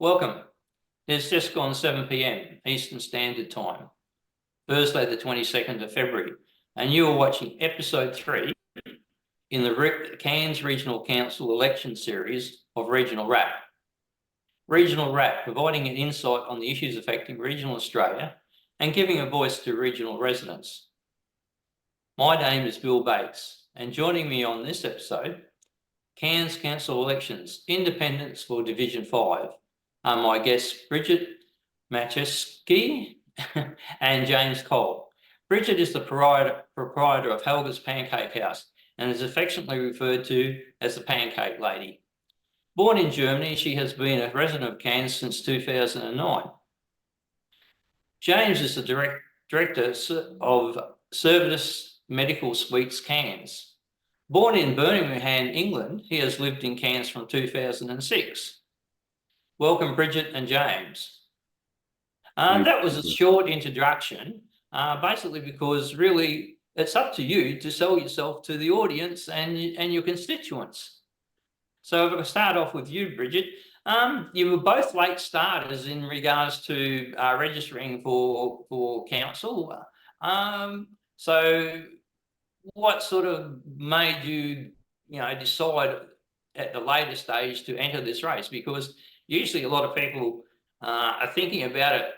Welcome. It's just gone 7 p.m. Eastern Standard Time, Thursday the 22nd of February, and you are watching episode 3 in the Cairns Regional Council election series of Regional Wrap. Regional Wrap, providing an insight on the issues affecting regional Australia and giving a voice to regional residents. My name is Bill Bates, and joining me on this episode, Cairns Council elections, independents for Division 5, are my guests Birgit Machnitzke and James Coll. Birgit is the proprietor of Helga's Pancake House and is affectionately referred to as the Pancake Lady. Born in Germany, she has been a resident of Cairns since 2009. James is the director of Service Medical Suites Cairns. Born in Birmingham, England, he has lived in Cairns from 2006. Welcome, Birgit and James. That was a short introduction, basically because really it's up to you to sell yourself to the audience and your constituents. So if I start off with you, Birgit, you were both late starters in regards to registering for council. So what sort of made you, decide at the later stage to enter this race? Because usually a lot of people are thinking about it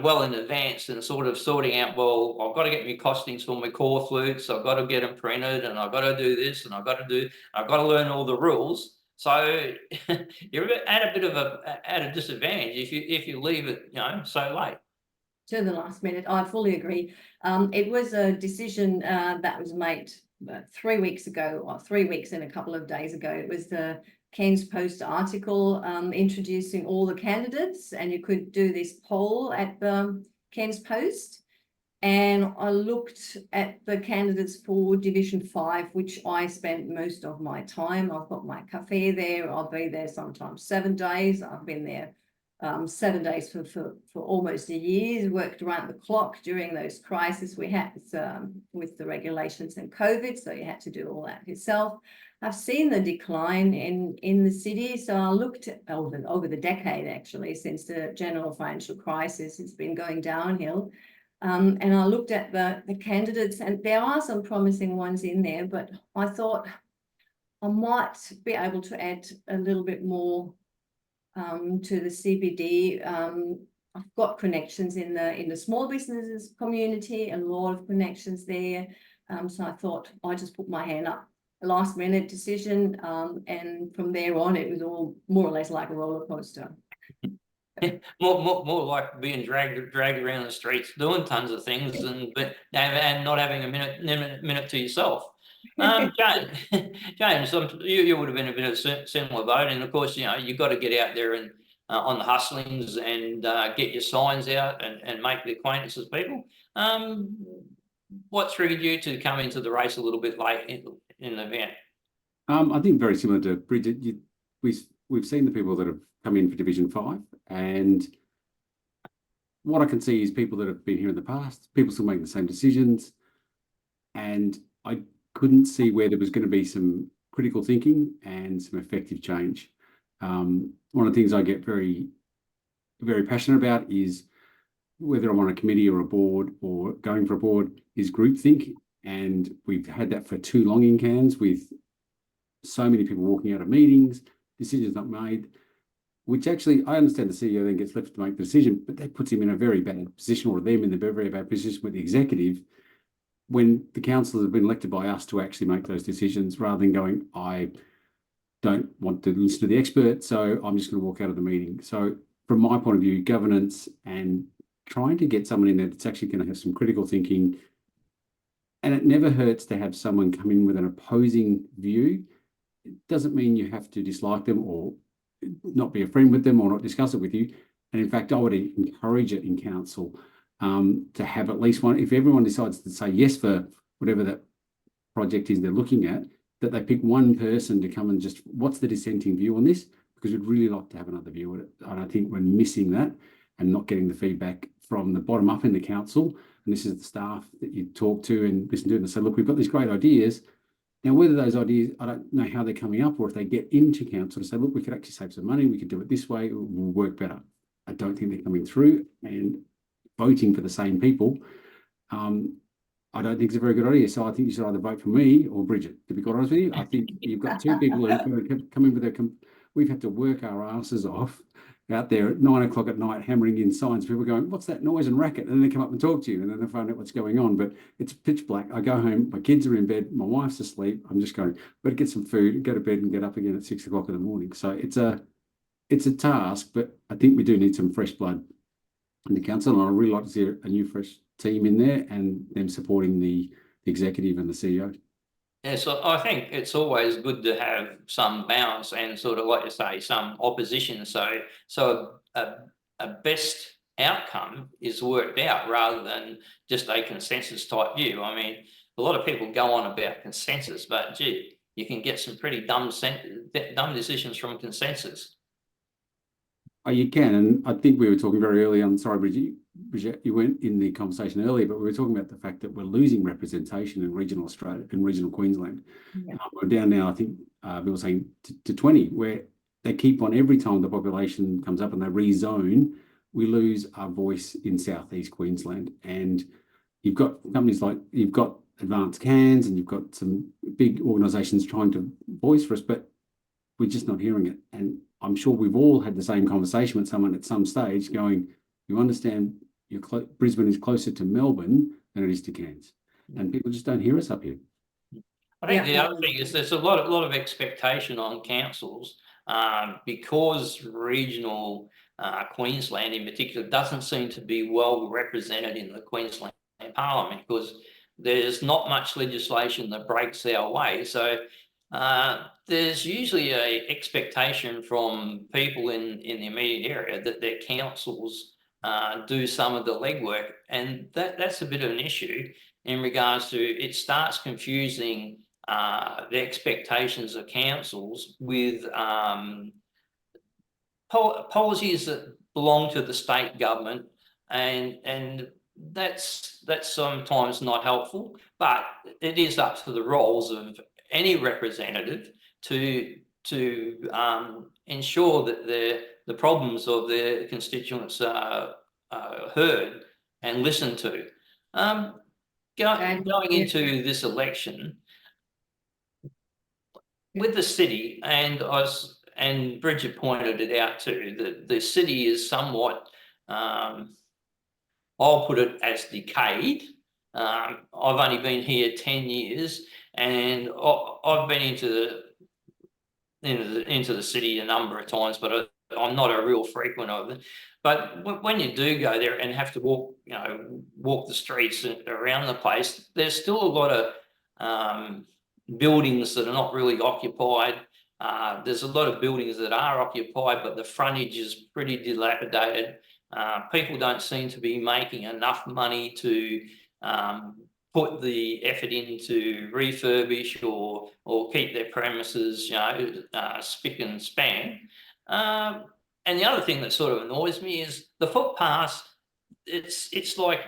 well in advance and sort of sorting out, well, I've got to get my costings for my core flutes, I've got to get them printed, and I've got to do this, and I've got to learn all the rules. So you're at a bit of a disadvantage if you leave it, so late. To the last minute, I fully agree. It was a decision that was made 3 weeks ago, or 3 weeks and a couple of days ago. It was the Cairns Post article introducing all the candidates, and you could do this poll at the Cairns Post. And I looked at the candidates for Division 5, which I spent most of my time. I've got my cafe there. I'll be there sometimes 7 days. I've been there 7 days for almost a year, worked around the clock during those crises we had with the regulations and COVID, so you had to do all that yourself. I've seen the decline in the city, so I looked at over the decade, actually, since the general financial crisis, it's been going downhill. And I looked at the candidates, and there are some promising ones in there, but I thought I might be able to add a little bit more to the CBD. I've got connections in the small businesses community, a lot of connections there. So I thought I just put my hand up, a last minute decision, and from there on it was all more or less like a roller coaster. more like being dragged around the streets doing tons of things and not having a minute to yourself. James, you would have been a bit of a similar boat, and of course, you've got to get out there and on the hustlings and get your signs out and make the acquaintance of people. What triggered you to come into the race a little bit late in the event? I think very similar to Birgit. We've seen the people that have come in for Division 5, and what I can see is people that have been here in the past, people still making the same decisions, and I couldn't see where there was going to be some critical thinking and some effective change. One of the things I get very, very passionate about is whether I'm on a committee or a board or going for a board is groupthink, and we've had that for too long in Cairns with so many people walking out of meetings, decisions not made, which actually I understand the CEO then gets left to make the decision, but that puts him in a very bad position, or them in the very bad position with the executive, when the councillors have been elected by us to actually make those decisions, rather than going, I don't want to listen to the expert, so I'm just going to walk out of the meeting. So from my point of view, governance and trying to get someone in there that's actually going to have some critical thinking, and it never hurts to have someone come in with an opposing view. It doesn't mean you have to dislike them or not be a friend with them or not discuss it with you. And in fact, I would encourage it in council to have at least one. If everyone decides to say yes for whatever that project is they're looking at, that they pick one person to come and just, what's the dissenting view on this? Because we'd really like to have another view on it. And I think we're missing that and not getting the feedback from the bottom up in the council. And this is the staff that you talk to and listen to and say, look, we've got these great ideas. Now, whether those ideas, I don't know how they're coming up, or if they get into council to say, look, we could actually save some money, we could do it this way, it will work better. I don't think they're coming through, and voting for the same people, I don't think it's a very good idea. So I think you should either vote for me or Bridget, to be quite honest with you. I think you've got two people who come in with we've had to work our asses off out there at 9 o'clock at night, hammering in signs. People going, what's that noise and racket? And then they come up and talk to you, and then they find out what's going on. But it's pitch black. I go home, my kids are in bed, my wife's asleep. I'm just going, better get some food, go to bed and get up again at 6 o'clock in the morning. So it's a task, but I think we do need some fresh blood in the council. And I'd really like to see a new fresh team in there and them supporting the executive and the CEO. Yeah, so I think it's always good to have some balance and sort of, like you say, some opposition. So a best outcome is worked out rather than just a consensus type view. I mean, a lot of people go on about consensus, but gee, you can get some pretty dumb decisions from consensus. Oh, you can, and I think we were talking very early on. Sorry, Bridget, you went in the conversation earlier, but we were talking about the fact that we're losing representation in regional Australia, in regional Queensland. Yeah. We're down now, I think Bill was saying, to 20, where they keep on, every time the population comes up and they rezone, we lose our voice in southeast Queensland. And you've got companies like, you've got Advanced Cairns, and you've got some big organisations trying to voice for us, but we're just not hearing it. And I'm sure we've all had the same conversation with someone at some stage going, you understand Brisbane is closer to Melbourne than it is to Cairns. And people just don't hear us up here. I think the other thing is there's a lot of expectation on councils because regional Queensland in particular doesn't seem to be well represented in the Queensland Parliament, because there's not much legislation that breaks our way. So there's usually an expectation from people in the immediate area that their councils do some of the legwork, and that's a bit of an issue in regards to, it starts confusing the expectations of councils with policies that belong to the state government, and that's sometimes not helpful. But it is up to the roles of any representative to ensure that the problems of their constituents are heard and listened to. Going into this election with the city, and Bridget pointed it out too, that the city is somewhat, I'll put it as decayed. I've only been here 10 years, and I've been into the city a number of times, but I'm not a real frequent of it. But when you do go there and have to walk the streets around the place, there's still a lot of buildings that are not really occupied. There's a lot of buildings that are occupied, but the frontage is pretty dilapidated. People don't seem to be making enough money to put the effort in to refurbish or keep their premises, spick and span. And the other thing that sort of annoys me is the footpaths. It's like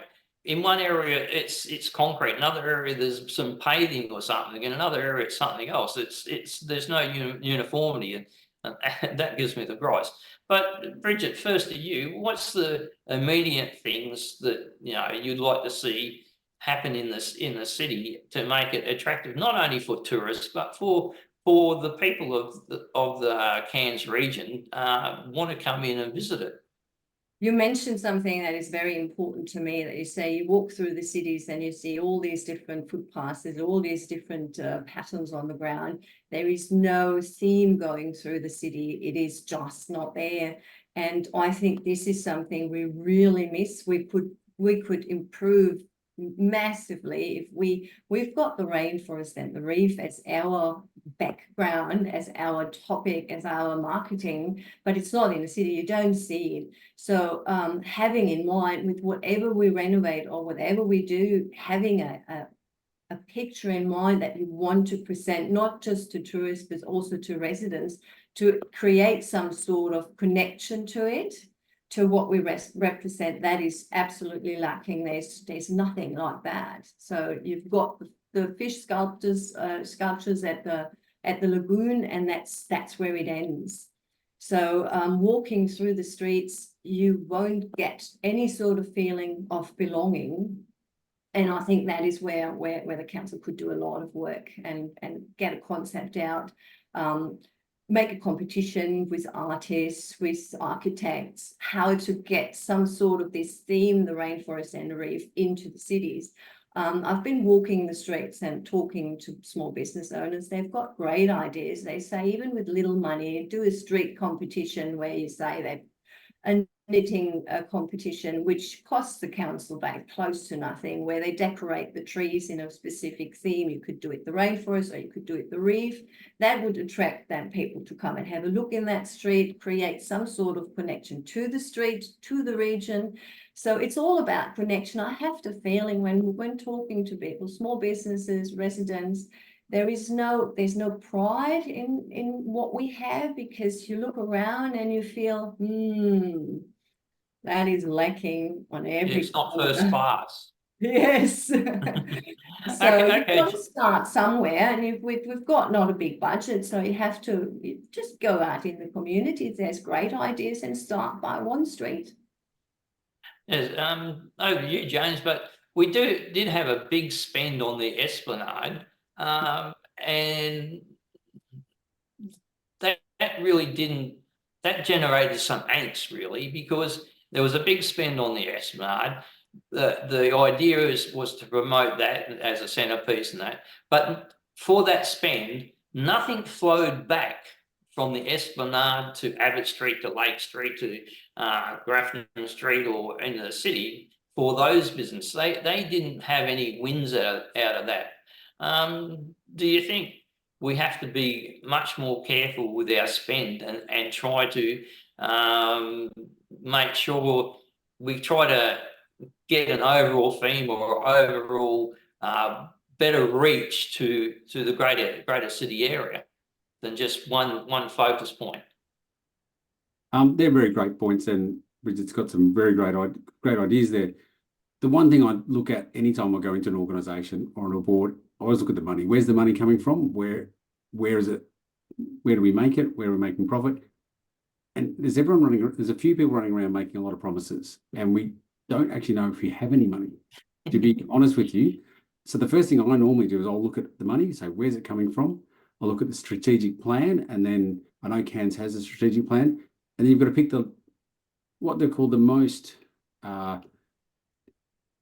in one area it's concrete, another area there's some paving or something, in another area it's something else. There's no uniformity, and that gives me the gripes. But Bridget, first to you, what's the immediate things that you'd like to see happen in the city to make it attractive, not only for tourists but for the people of the Cairns region want to come in and visit it? You mentioned something that is very important to me, that you say you walk through the cities and you see all these different footpaths, there's all these different patterns on the ground. There is no theme going through the city. It is just not there. And I think this is something we really miss. We could improve massively if we've got the rainforest and the reef as our background, as our topic, as our marketing, but it's not in the city. You don't see it. So having in mind, with whatever we renovate or whatever we do, having a picture in mind that you want to present not just to tourists but also to residents, to create some sort of connection to it, to what we represent, that is absolutely lacking. There's nothing like that. So you've got the fish sculptures at the lagoon, and that's where it ends. So walking through the streets, you won't get any sort of feeling of belonging. And I think that is where the council could do a lot of work and get a concept out, make a competition with artists, with architects, how to get some sort of this theme, the rainforest and the reef, into the cities. I've been walking the streets and talking to small business owners. They've got great ideas. They say even with little money, do a street competition where you say they've a knitting competition, which costs the council back close to nothing, where they decorate the trees in a specific theme. You could do it the rainforest, or you could do it the reef. That would attract then people to come and have a look in that street, create some sort of connection to the street, to the region. So it's all about connection. I have the feeling when talking to people, small businesses, residents, there's no pride in what we have, because you look around and you feel, that is lacking on every It's not corner. first class. Yes. So Okay. you've got to start somewhere, and we've got not a big budget, so you have to just go out in the community. There's great ideas, and start by one street. Yes, over to you, James, but we did have a big spend on the Esplanade, and that really that generated some angst, really, because there was a big spend on the Esplanade. The idea was to promote that as a centrepiece and that, but for that spend, nothing flowed back from the Esplanade to Abbott Street to Lake Street to Grafton Street or into the city for those businesses. They didn't have any wins out of that. Do you think we have to be much more careful with our spend and try to make sure we try to get an overall theme or overall better reach to the greater city area than just one focus point? They're very great points, and Bridget's got some very great ideas there. The one thing I look at anytime I go into an organisation or on a board, I always look at the money. Where's the money coming from? Where is it? Where do we make it? Where are we making profit? And there's a few people running around making a lot of promises, and we don't actually know if we have any money, to be honest with you. So the first thing I normally do is I'll look at the money, say, where's it coming from? I'll look at the strategic plan, and then I know Cairns has a strategic plan, and then you've got to pick what they're called the most, the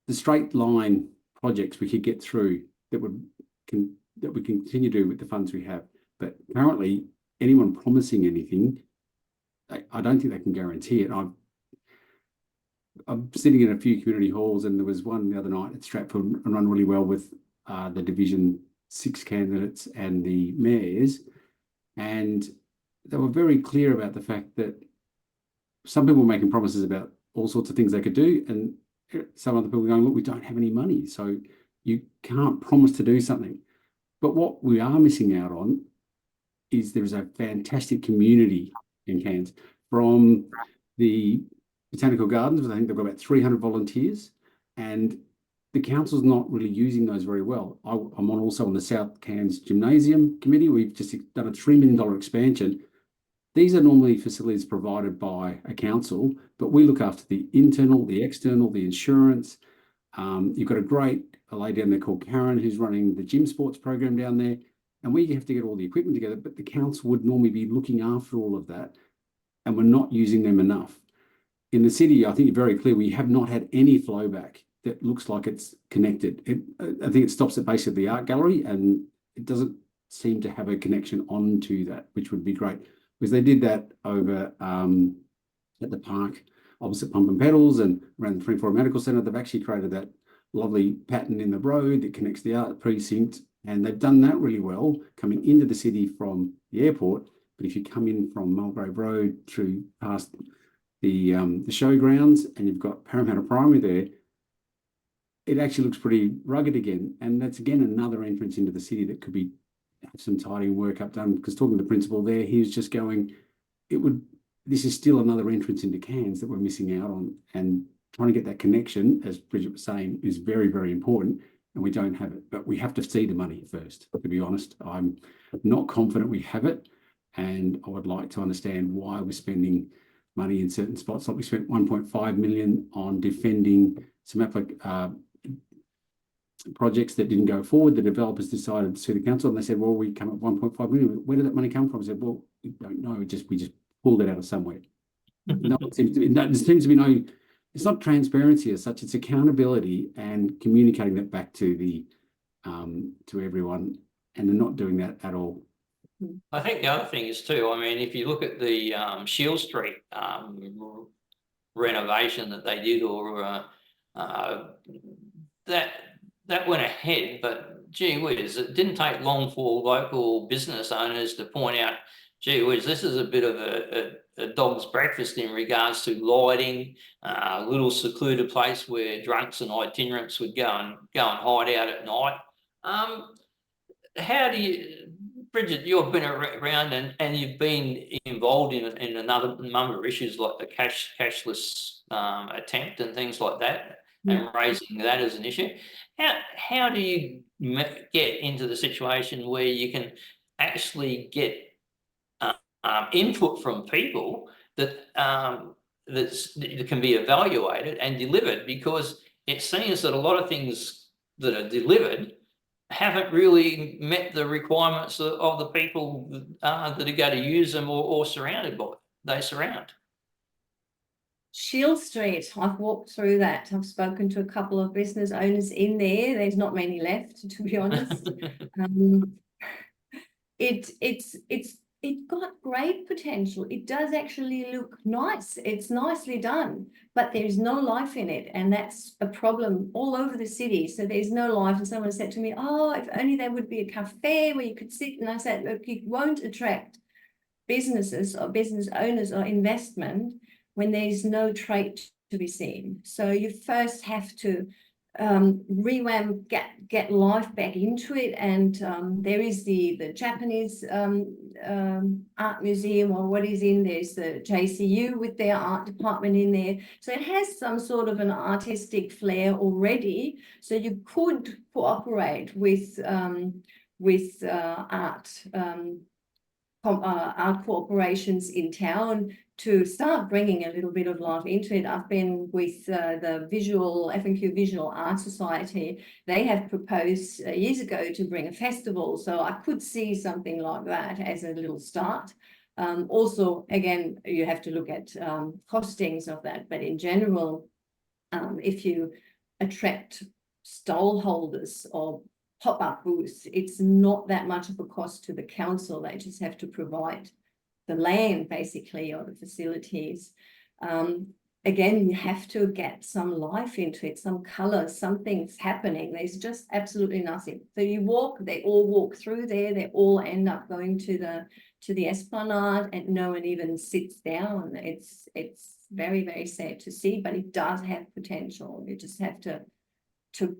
straight line projects we could get through that we continue to do with the funds we have. But currently, anyone promising anything, I don't think they can guarantee it. I'm sitting in a few community halls, and there was one the other night at Stratford and run really well with the Division 6 candidates and the mayors, and they were very clear about the fact that some people were making promises about all sorts of things they could do, and some other people were going, look, we don't have any money, so you can't promise to do something. But what we are missing out on is there's a fantastic community in Cairns, from the Botanical Gardens. I think they've got about 300 volunteers, and the council's not really using those very well. I'm also on the South Cairns Gymnasium Committee. We've just done a $3 million expansion. These are normally facilities provided by a council, but we look after the internal, the external, the insurance. You've got a lady down there called Karen who's running the gym sports program down there, and we have to get all the equipment together, but the council would normally be looking after all of that, and we're not using them enough. In the city, I think you're very clear, we have not had any flow back that looks like it's connected. I think it stops at basically the art gallery, and it doesn't seem to have a connection onto that, which would be great. Because they did that over at the park opposite Pump and Pedals and around the 24 Medical Centre. They've actually created that lovely pattern in the road that connects the art precinct, and they've done that really well coming into the city from the airport. But if you come in from Mulgrave Road through past the showgrounds, and you've got Parramatta Primary there, it actually looks pretty rugged again. And that's again another entrance into the city that could be have some tidying work up done. Because talking to the principal there, he was just going, this is still another entrance into Cairns that we're missing out on, and trying to get that connection, as Bridget was saying, is very, very important. and we don't have it. But we have to see the money first, to be honest. I'm not confident we have it, and I would like to understand why we're spending money in certain spots. Like we spent 1.5 million on defending some projects that didn't go forward. The developers decided to sue the council, and they said, well, we come at 1.5 million. Where did that money come from? I said, well, we don't know. We just pulled it out of somewhere. No, it seems to be, there seems to be no, it's not transparency as such, it's accountability and communicating that back to the to everyone, and they're not doing that at all. I think the other thing is too, I mean, if you look at the Shield Street renovation that they did, or that went ahead, but gee whiz, it didn't take long for local business owners to point out, gee whiz, this is a bit of a dog's breakfast in regards to lighting, a little secluded place where drunks and itinerants would go and hide out at night. How do you, Bridget, you've been around and you've been involved in another number of issues like the cashless attempt and things like that, and raising that as an issue. How do you get into the situation where you can actually get input from people that that can be evaluated and delivered? Because it seems that a lot of things that are delivered haven't really met the requirements of the people that are going to use them or surrounded by they surround. Shield Street, I've walked through that. I've spoken to a couple of business owners in there. There's not many left, to be honest. It's got great potential. It does actually look nice. It's nicely done, but there's no life in it, and that's a problem all over the city. So there's no life. And someone said to me, "Oh, if only there would be a cafe where you could sit." And I said, "Look, it won't attract businesses or business owners or investment when there's no trait to be seen. So you first have to revamp, get life back into it. And there is the Japanese art museum, or what is in there's the JCU with their art department in there. So it has some sort of an artistic flair already. So you could cooperate with art corporations in town to start bringing a little bit of life into it. I've been with the F&Q Visual Art Society. They have proposed years ago to bring a festival. So I could see something like that as a little start. Also, again, you have to look at costings of that. But in general, if you attract stall holders or pop-up booths, it's not that much of a cost to the council. They just have to provide the land, basically, or the facilities. Again, you have to get some life into it, some colour, something's happening. There's just absolutely nothing. So you walk, they all walk through there, they all end up going to the Esplanade, and no one even sits down. It's very, very sad to see, but it does have potential. You just have to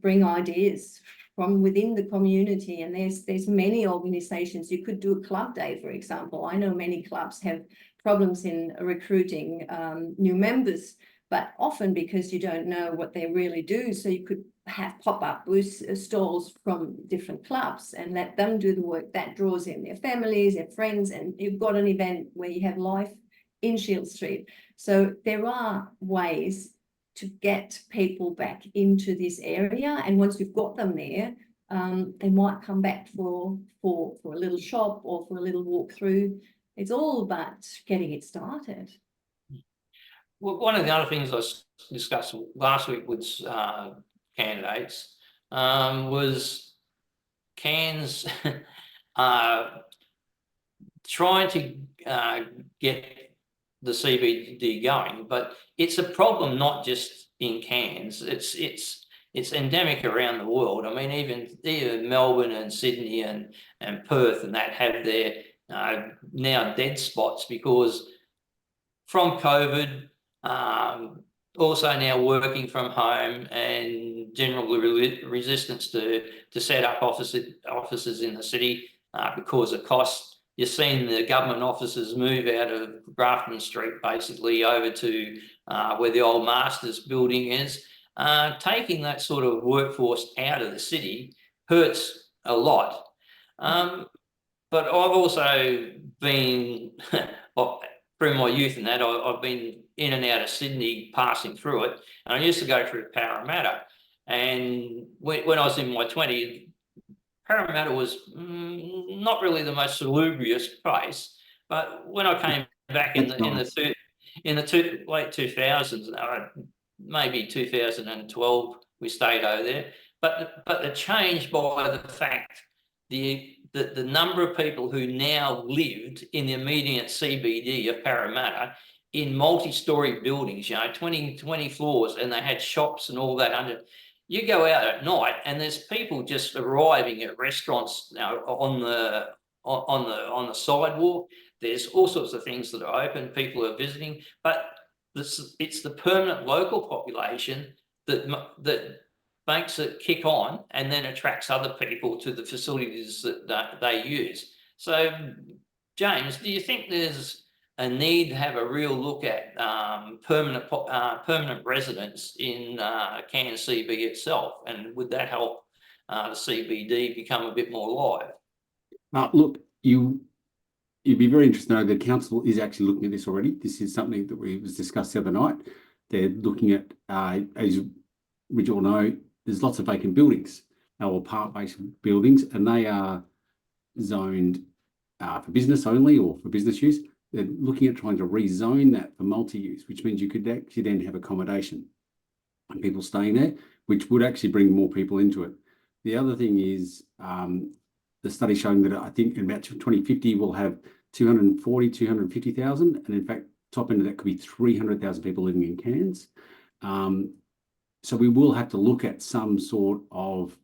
bring ideas from within the community, and there's many organizations. You could do a club day, for example. I know many clubs have problems in recruiting new members, but often because you don't know what they really do. So you could have pop-up booths, stalls from different clubs, and let them do the work. That draws in their families, their friends, and you've got an event where you have life in Shield Street. So there are ways to get people back into this area, and once you've got them there, they might come back for a little shop or for a little walk through. It's all about getting it started. Well, one of the other things I discussed last week with candidates was Cairns trying to get the CBD going, but it's a problem not just in Cairns. It's endemic around the world. I mean, even Melbourne and Sydney and Perth and that have their now dead spots because from COVID, also now working from home, and general resistance to set up offices in the city because of cost. You've seen the government offices move out of Grafton Street basically over to where the old Masters building is. taking that sort of workforce out of the city hurts a lot. But I've also been, through my youth and that, I've been in and out of Sydney, passing through it. And I used to go through Parramatta. And when I was in my 20s, Parramatta was not really the most salubrious place. But when I came back in the late 2000s, maybe 2012, we stayed over there. But the change by the fact the number of people who now lived in the immediate CBD of Parramatta in multi-story buildings, 20 floors, and they had shops and all that under. You go out at night and there's people just arriving at restaurants now on the sidewalk. There's all sorts of things that are open. People are visiting, but it's the permanent local population that makes it kick on and then attracts other people to the facilities that they use. So, James, do you think there's a need to have a real look at permanent residents in Cairns CB itself, and would that help the CBD become a bit more live? Look, you'd be very interested to know the council is actually looking at this already. This is something that was discussed the other night. They're looking at, as we all know, there's lots of vacant buildings or part-based buildings, and they are zoned for business only or for business use. They're looking at trying to rezone that for multi-use, which means you could actually then have accommodation and people staying there, which would actually bring more people into it. The other thing is the study showing that I think in about 2050 we'll have 250,000, and in fact, top end of that could be 300,000 people living in Cairns. So we will have to look at some sort of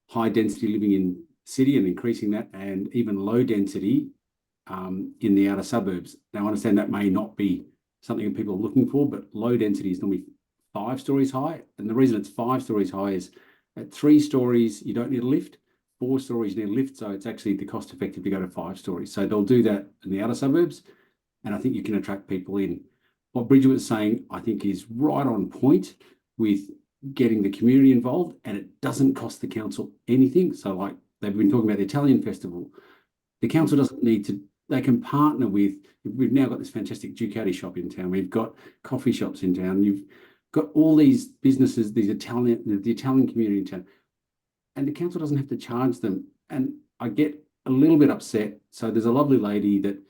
high density living in city and increasing that, and even low density in the outer suburbs. Now, I understand that may not be something that people are looking for, but low density is normally 5 stories high. And the reason it's 5 stories high is at 3 stories, you don't need a lift. 4 stories, you need a lift. So it's actually the cost effective to go to 5 stories. So they'll do that in the outer suburbs. And I think you can attract people in. What Bridget was saying, I think, is right on point with getting the community involved, and it doesn't cost the council anything. So like they've been talking about the Italian festival, the council doesn't need to, they can partner with, we've now got this fantastic Ducati shop in town. We've got coffee shops in town. You've got all these businesses, the Italian community in town, and the council doesn't have to charge them. And I get a little bit upset. So there's a lovely lady that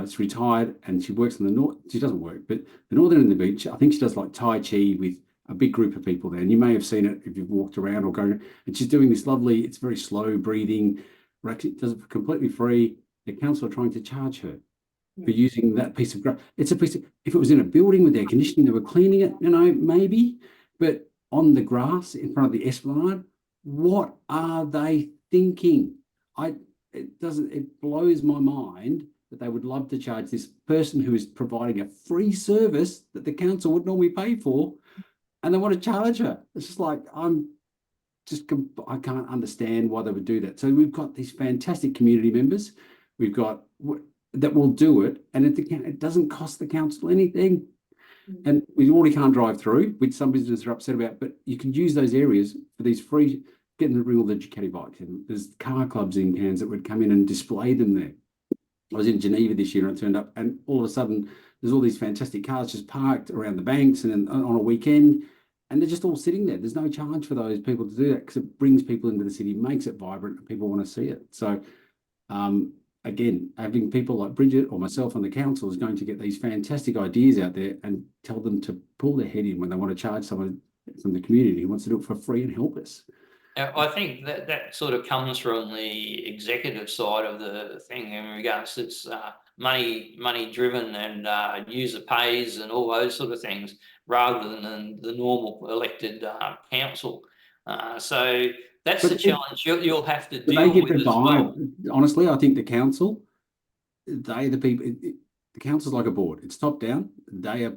is retired and she works in the north. She doesn't work, but the northern end of the beach, I think she does like Tai Chi with a big group of people there. And you may have seen it if you've walked around or going, and she's doing this lovely, it's very slow breathing. It does it completely free. The council are trying to charge her for using that piece of grass. It's a piece of, if it was in a building with air conditioning, they were cleaning it, maybe, but on the grass in front of the Esplanade, what are they thinking? It blows my mind that they would love to charge this person who is providing a free service that the council would normally pay for, and they want to charge her. It's just like, I can't understand why they would do that. So we've got these fantastic community members. We've got that will do it, and it doesn't cost the council anything. And we already can't drive through, which some businesses are upset about, but you can use those areas for these free, getting to bring all the Ducati bikes. And there's car clubs in Cairns that would come in and display them there. I was in Geneva this year and I turned up, and all of a sudden there's all these fantastic cars just parked around the banks and then on a weekend, and they're just all sitting there. There's no charge for those people to do that because it brings people into the city, makes it vibrant, and people want to see it. So again, having people like Bridget or myself on the council is going to get these fantastic ideas out there and tell them to pull their head in when they want to charge someone from the community who wants to do it for free and help us. I think that sort of comes from the executive side of the thing in regards to it's money driven and user pays and all those sort of things, rather than the normal elected council. So that's the challenge you'll have to deal with as well. Honestly, I think the council, they the people. The council's like a board. It's top down. They are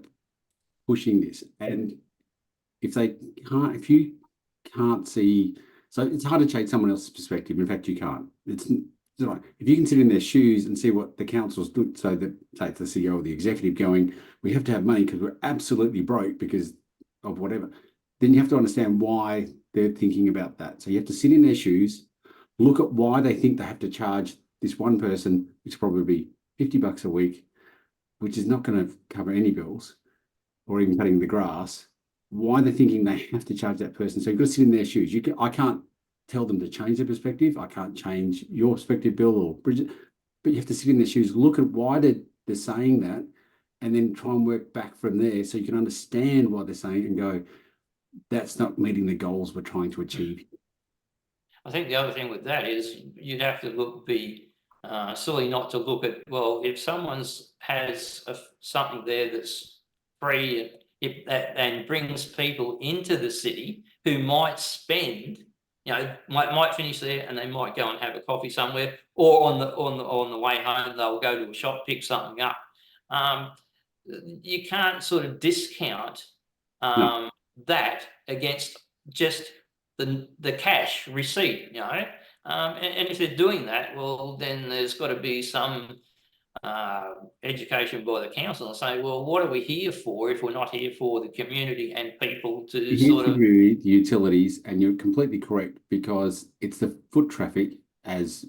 pushing this, and if you can't see, so it's hard to change someone else's perspective. In fact, you can't. It's like if you can sit in their shoes and see what the councils do, so that say the CEO or the executive going, we have to have money because we're absolutely broke because of whatever. then you have to understand why they're thinking about that. So you have to sit in their shoes, look at why they think they have to charge this one person, which will probably be $50 a week, which is not going to cover any bills or even cutting the grass. Why they're thinking they have to charge that person. So you've got to sit in their shoes. I can't tell them to change their perspective. I can't change your perspective, Bill or Bridget, but you have to sit in their shoes, look at why they're saying that, and then try and work back from there so you can understand why they're saying it and go, that's not meeting the goals we're trying to achieve. I think the other thing with that is you'd have to be silly not to look at, well, if someone's has something there that's free and brings people into the city who might spend, might finish there and they might go and have a coffee somewhere, or on the way home they'll go to a shop, pick something up. You can't sort of discount that against just the cash receipt, and if they're doing that, well, then there's got to be some education by the council and say, well, what are we here for if we're not here for the community and people to sort of the utilities? And you're completely correct, because it's the foot traffic, as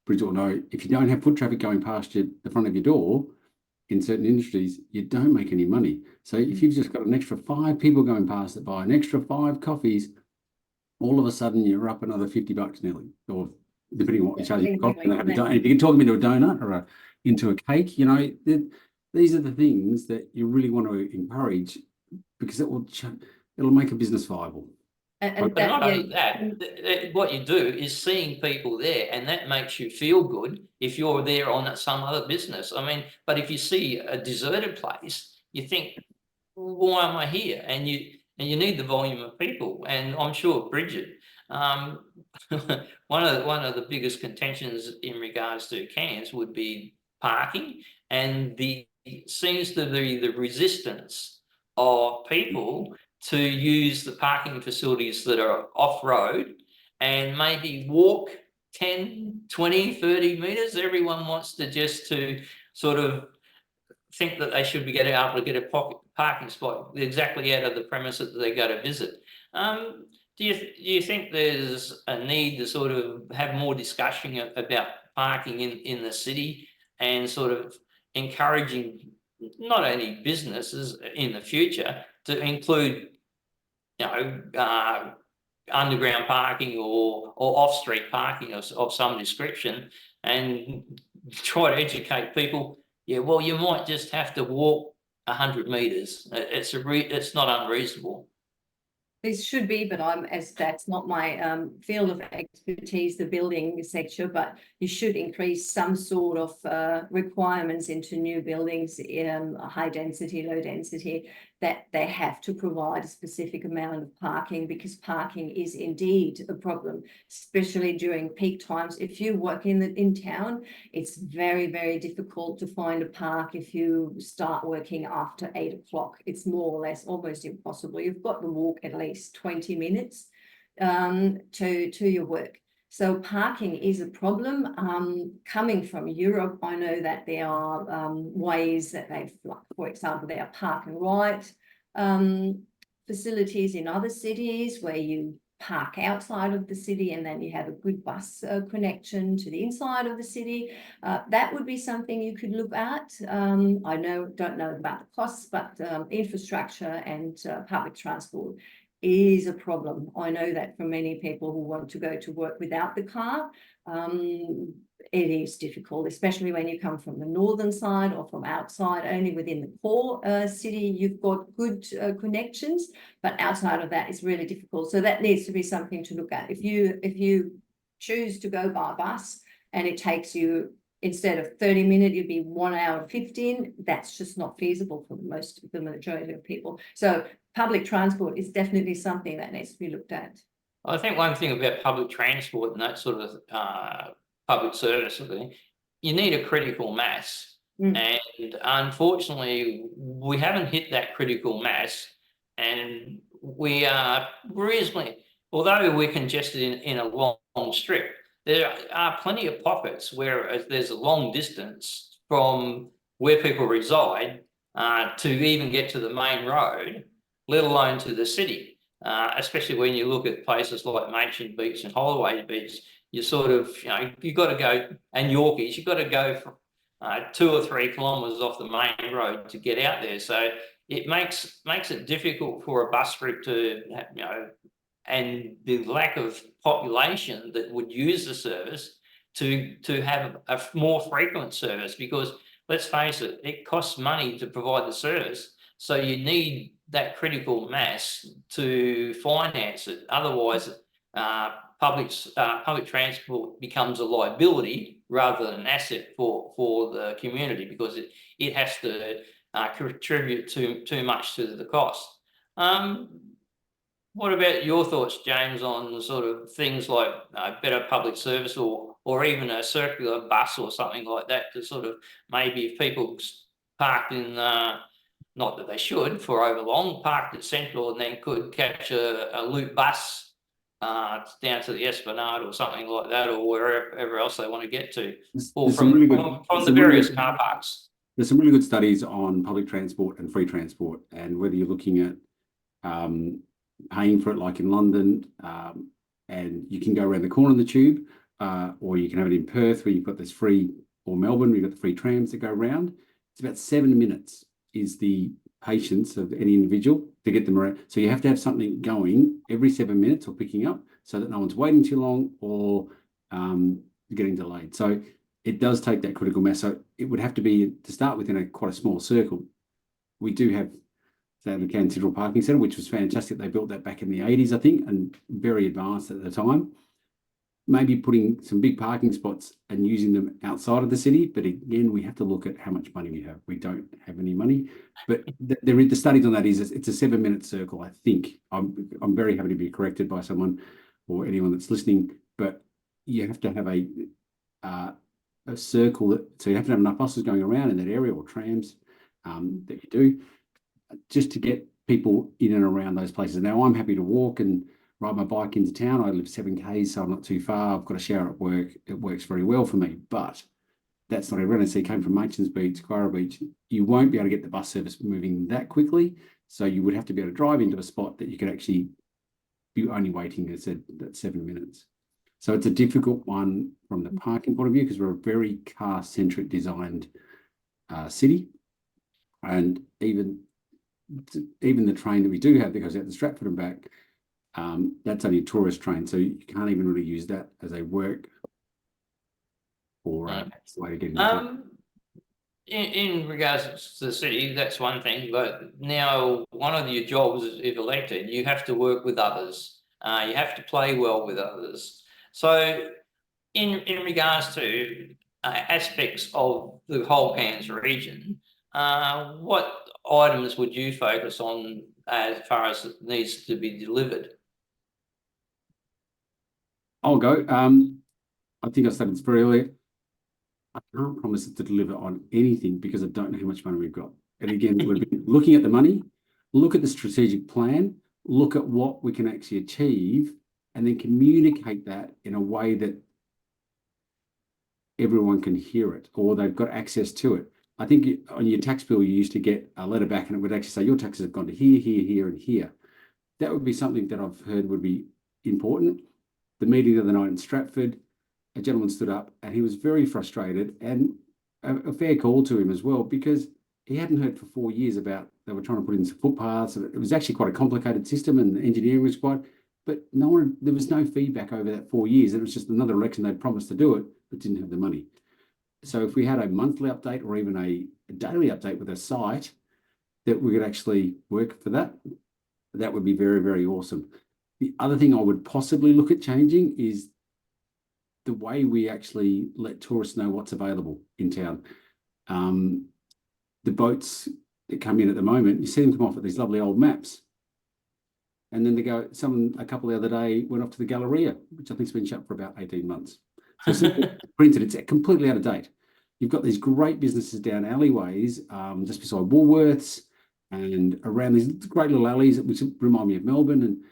Bridget will know. If you don't have foot traffic going past the front of your door in certain industries, you don't make any money. So if you've just got an extra 5 people going past that buy an extra 5 coffees, all of a sudden you're up another $50 nearly, or depending on what you're charging. If you can talk them into a donut or into a cake, these are the things that you really want to encourage, because it'll make a business viable. But not only that, what you do is seeing people there, and that makes you feel good if you're there on some other business. I mean, but if you see a deserted place, you think, well, why am I here? And you need the volume of people. And I'm sure Bridget, one of the biggest contentions in regards to Cairns would be parking, and seems to be the resistance of people to use the parking facilities that are off-road and maybe walk 10, 20, 30 metres. Everyone wants to sort of think that they should be able to get a parking spot exactly out of the premise that they go to visit. Do you think there's a need to sort of have more discussion about parking in the city, and sort of encouraging not only businesses in the future to include, underground parking or off-street parking of some description, and try to educate people? Yeah, well, you might just have to walk 100 metres. It's not unreasonable. This should be, but that's not my field of expertise, the building sector, but you should increase some sort of requirements into new buildings, high density, low density, that they have to provide a specific amount of parking, because parking is indeed a problem, especially during peak times. If you work in town, it's very, very difficult to find a park. If you start working after 8 o'clock, it's more or less almost impossible. You've got to walk at least 20 minutes to your work. So parking is a problem. Coming from Europe, I know that there are ways that for example, there are park and ride facilities in other cities where you park outside of the city and then you have a good bus connection to the inside of the city. That would be something you could look at. I don't know about the costs, but infrastructure and public transport is a problem. I know that for many people who want to go to work without the car, it is difficult, especially when you come from the northern side or from outside. Only within the core city you've got good connections, but outside of that it's really difficult. So that needs to be something to look at. If you choose to go by bus and it takes you, instead of 30 minutes, you'd be 1 hour and 15. That's just not feasible for the majority of people. So public transport is definitely something that needs to be looked at. I think one thing about public transport and that sort of public service, you need a critical mass. And unfortunately, we haven't hit that critical mass, and we are reasonably, although we're congested in a long strip, there are plenty of pockets where there's a long distance from where people reside to even get to the main road, let alone to the city. especially when you look at places like Machin Beach and Holloway Beach, you sort of, you've got to go, and Yorkies, you've got to go for 2 or 3 kilometres off the main road to get out there. So it makes it difficult for a bus route to, and the lack of population that would use the service to have a more frequent service, because let's face it, it costs money to provide the service. So you need that critical mass to finance it. Otherwise, public transport becomes a liability rather than an asset for the community, because it has to contribute too much to the cost. What about your thoughts, James, on sort of things like better public service, or even a circular bus or something like that, to sort of, maybe if people parked in, not that they should for overlong, parked at Central and then could catch a loop bus down to the Esplanade or something like that, or wherever else they want to get to, or from the various car parks. There's some really good studies on public transport and free transport, and whether you're looking at paying for it like in London, and you can go around the corner of the tube, or you can have it in Perth where you've got this free, or Melbourne, we've got the free trams that go around. It's about 7 minutes is the patience of any individual to get them around. So you have to have something going every 7 minutes or picking up, so that no one's waiting too long or getting delayed. So it does take that critical mass. So it would have to be, to start with, in quite a small circle. We do have the Cairns Central Parking Centre, which was fantastic. They built that back in the 80s, I think, and very advanced at the time. Maybe putting some big parking spots and using them outside of the city. But again, we have to look at how much money we have. We don't have any money. But the studies on that is it's a 7 minute circle, I think. I'm very happy to be corrected by someone or anyone that's listening. But you have to have a circle, so you have to have enough buses going around in that area, or trams that you do, just to get people in and around those places. Now, I'm happy to walk and ride my bike into town. I live 7 k's, so I'm not too far. I've got a shower at work. It works very well for me, but that's not everyone. So you came from Machin's Beach, Squirrel Beach, you won't be able to get the bus service moving that quickly. So you would have to be able to drive into a spot that you could actually be only waiting, as I said, that 7 minutes. So it's a difficult one from the parking point of view, because we're a very car-centric designed city. And even the train that we do have that goes out to Stratford and back, that's only a tourist train, so you can't even really use that as a work or way to get into in regards to the city, that's one thing, but now one of your jobs, if elected, you have to work with others. You have to play well with others. So in regards to aspects of the whole Cairns region, what items would you focus on as far as it needs to be delivered? I'll go. I think I said this very earlier. I can't promise to deliver on anything because I don't know how much money we've got. And again, we've been looking at the money, look at the strategic plan, look at what we can actually achieve, and then communicate that in a way that everyone can hear it, or they've got access to it. I think on your tax bill, you used to get a letter back and it would actually say your taxes have gone to here, here, here, and here. That would be something that I've heard would be important. The meeting the other night in Stratford, a gentleman stood up and he was very frustrated, and a fair call to him as well, because he hadn't heard for 4 years about, they were trying to put in some footpaths. It was actually quite a complicated system and the engineering was quite, but there was no feedback over that 4 years. And it was just another election. They promised to do it, but didn't have the money. So if we had a monthly update or even a daily update with a site that we could actually work for that, that would be very, very awesome. The other thing I would possibly look at changing is the way we actually let tourists know what's available in town. The boats that come in at the moment, you see them come off at these lovely old maps. And then they go, a couple the other day went off to the Galleria, which I think's been shut for about 18 months. So it's printed, it's completely out of date. You've got these great businesses down alleyways, just beside Woolworths and around these great little alleys, which remind me of Melbourne.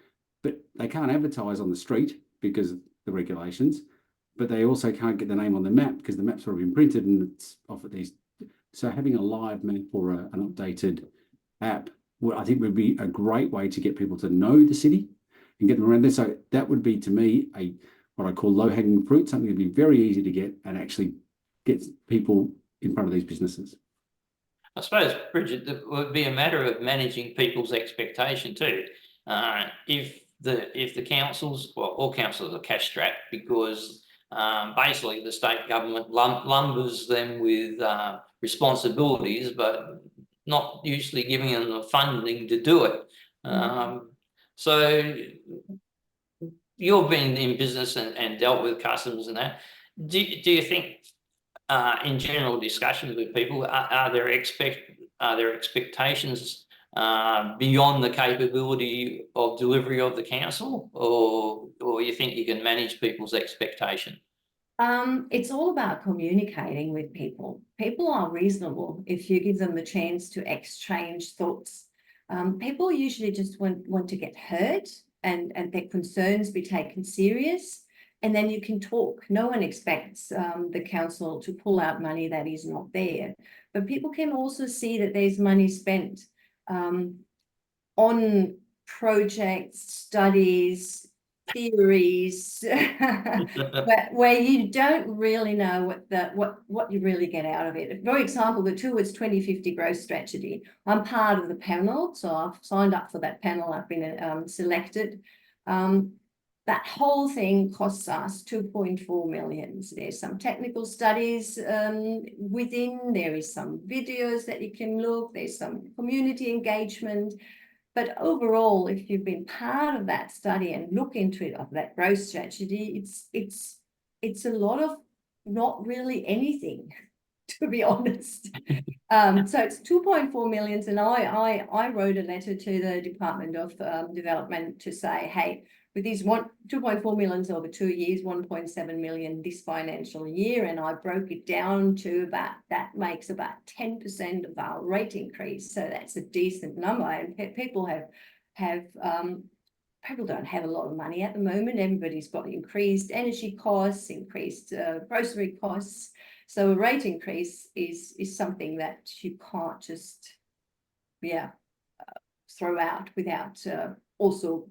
But they can't advertise on the street because of the regulations, but they also can't get the name on the map because the map's already been printed and it's off at these. So having a live map or an updated app I think would be a great way to get people to know the city and get them around there. So that would be, to me, what I call low-hanging fruit, something that'd be very easy to get and actually get people in front of these businesses. I suppose, Bridget, it would be a matter of managing people's expectation too. If the councils, well, all councils are cash strapped because basically the state government lumbers them with responsibilities, but not usually giving them the funding to do it. So you've been in business and dealt with customers and that. Do you think, in general discussions with people, are there expectations beyond the capability of delivery of the council, or you think you can manage people's expectation? It's all about communicating with people. People are reasonable if you give them the chance to exchange thoughts. People usually just want to get heard and their concerns be taken serious. And then you can talk. No one expects the council to pull out money that is not there. But people can also see that there's money spent on projects, studies, theories, where you don't really know what you really get out of it. For example, the Towards 2050 growth strategy. I'm part of the panel, so I've signed up for that panel. I've been selected. That whole thing costs us 2.4 million. There's some technical studies within, there is some videos that you can look, there's some community engagement. But overall, if you've been part of that study and look into it, of that growth strategy, it's a lot of not really anything, to be honest. So it's 2.4 million, and I wrote a letter to the Department of Development to say, hey, with these 2.4 million over 2 years, 1.7 million this financial year, and I broke it down to that makes about 10% of our rate increase. So that's a decent number, and people people don't have a lot of money at the moment. Everybody's got increased energy costs, increased grocery costs. So a rate increase is something that you can't just throw out without also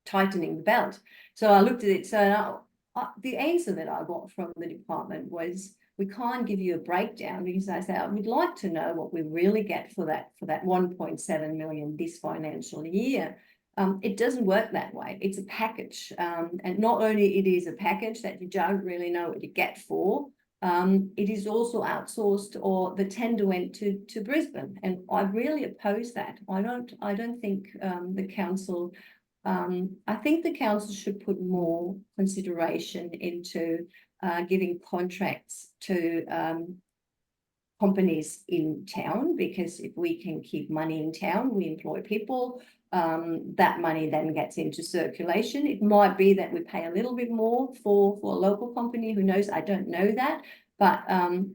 tightening the belt. So I looked at it. So the answer that I got from the department was, we can't give you a breakdown, because I said, we'd like to know what we really get for that 1.7 million this financial year. It doesn't work that way. It's a package. And not only it is a package that you don't really know what you get for, it is also outsourced, or the tender went to Brisbane. And I really oppose that. I don't think the council, I think the council should put more consideration into giving contracts to companies in town, because if we can keep money in town, we employ people, that money then gets into circulation. It might be that we pay a little bit more for a local company, who knows, I don't know that, but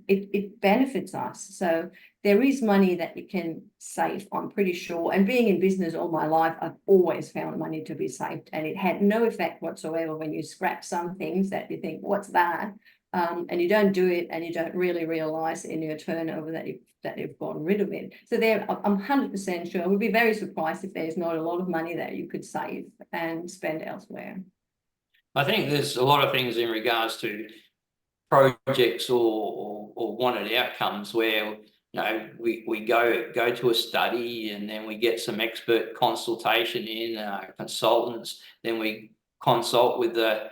it benefits us. So there is money that you can save, I'm pretty sure. And being in business all my life, I've always found money to be saved, and it had no effect whatsoever when you scrap some things that you think, what's that? And you don't do it, and you don't really realize in your turnover that you've gotten rid of it. So there, I'm 100% sure. I would be very surprised if there's not a lot of money that you could save and spend elsewhere. I think there's a lot of things in regards to projects or wanted outcomes where, you know, we go to a study, and then we get some expert consultation in, consultants, then we consult with the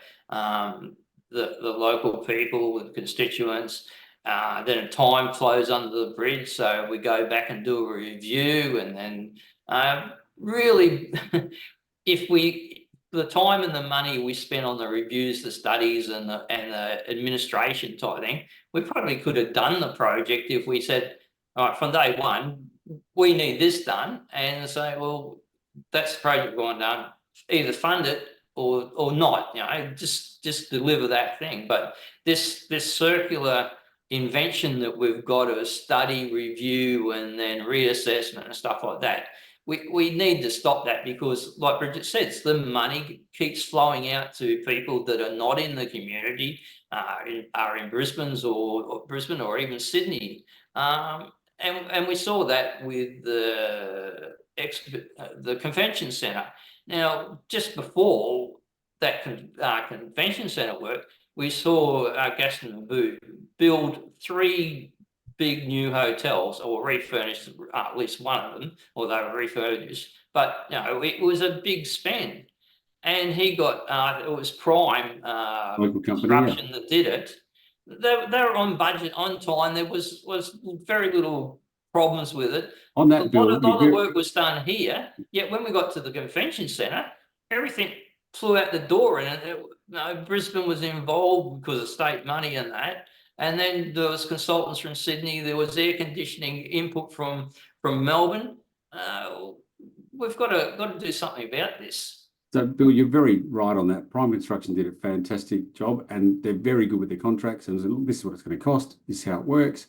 local people, the constituents, then time flows under the bridge, so we go back and do a review, and then really if the time and the money we spent on the reviews, the studies, and the administration type thing, we probably could have done the project if we said, all right, from day one, we need this done, and say, well, that's the project going done, either fund it or not, you know, just deliver that thing. But this circular invention that we've got of study, review, and then reassessment and stuff like that, we need to stop that, because like Birgit says, the money keeps flowing out to people that are not in the community, are in Brisbane or even Sydney. And we saw that with the the convention centre. Now, just before that convention centre work, we saw Gaston Mabou build 3 big new hotels, or refurnish at least one of them, or they were refurbished. But it was a big spend, and he got it was Prime Local company, construction that did it. They were on budget, on time. There was very little problems with it. On that bill, a lot of work was done here. Yet when we got to the convention centre, everything flew out the door, and Brisbane was involved because of state money and that. And then there was consultants from Sydney. There was air conditioning input from Melbourne. We've got to do something about this. So, Bill, you're very right on that. Prime Construction did a fantastic job, and they're very good with their contracts. And look, this is what it's going to cost. This is how it works.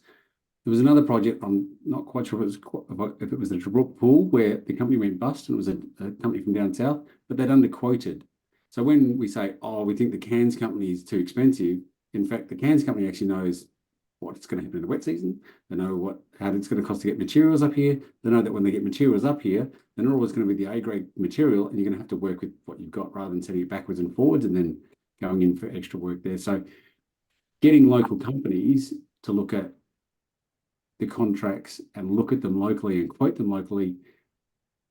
There was another project. I'm not quite sure if it was the Trebrook Pool, where the company went bust, and it was a company from down south, but they'd underquoted. So when we say, oh, we think the Cairns company is too expensive, in fact, the Cairns company actually knows what's going to happen in the wet season. They know how it's going to cost to get materials up here. They know that when they get materials up here, they're not always going to be the A-grade material, and you're going to have to work with what you've got rather than setting it backwards and forwards and then going in for extra work there. So getting local companies to look at the contracts and look at them locally and quote them locally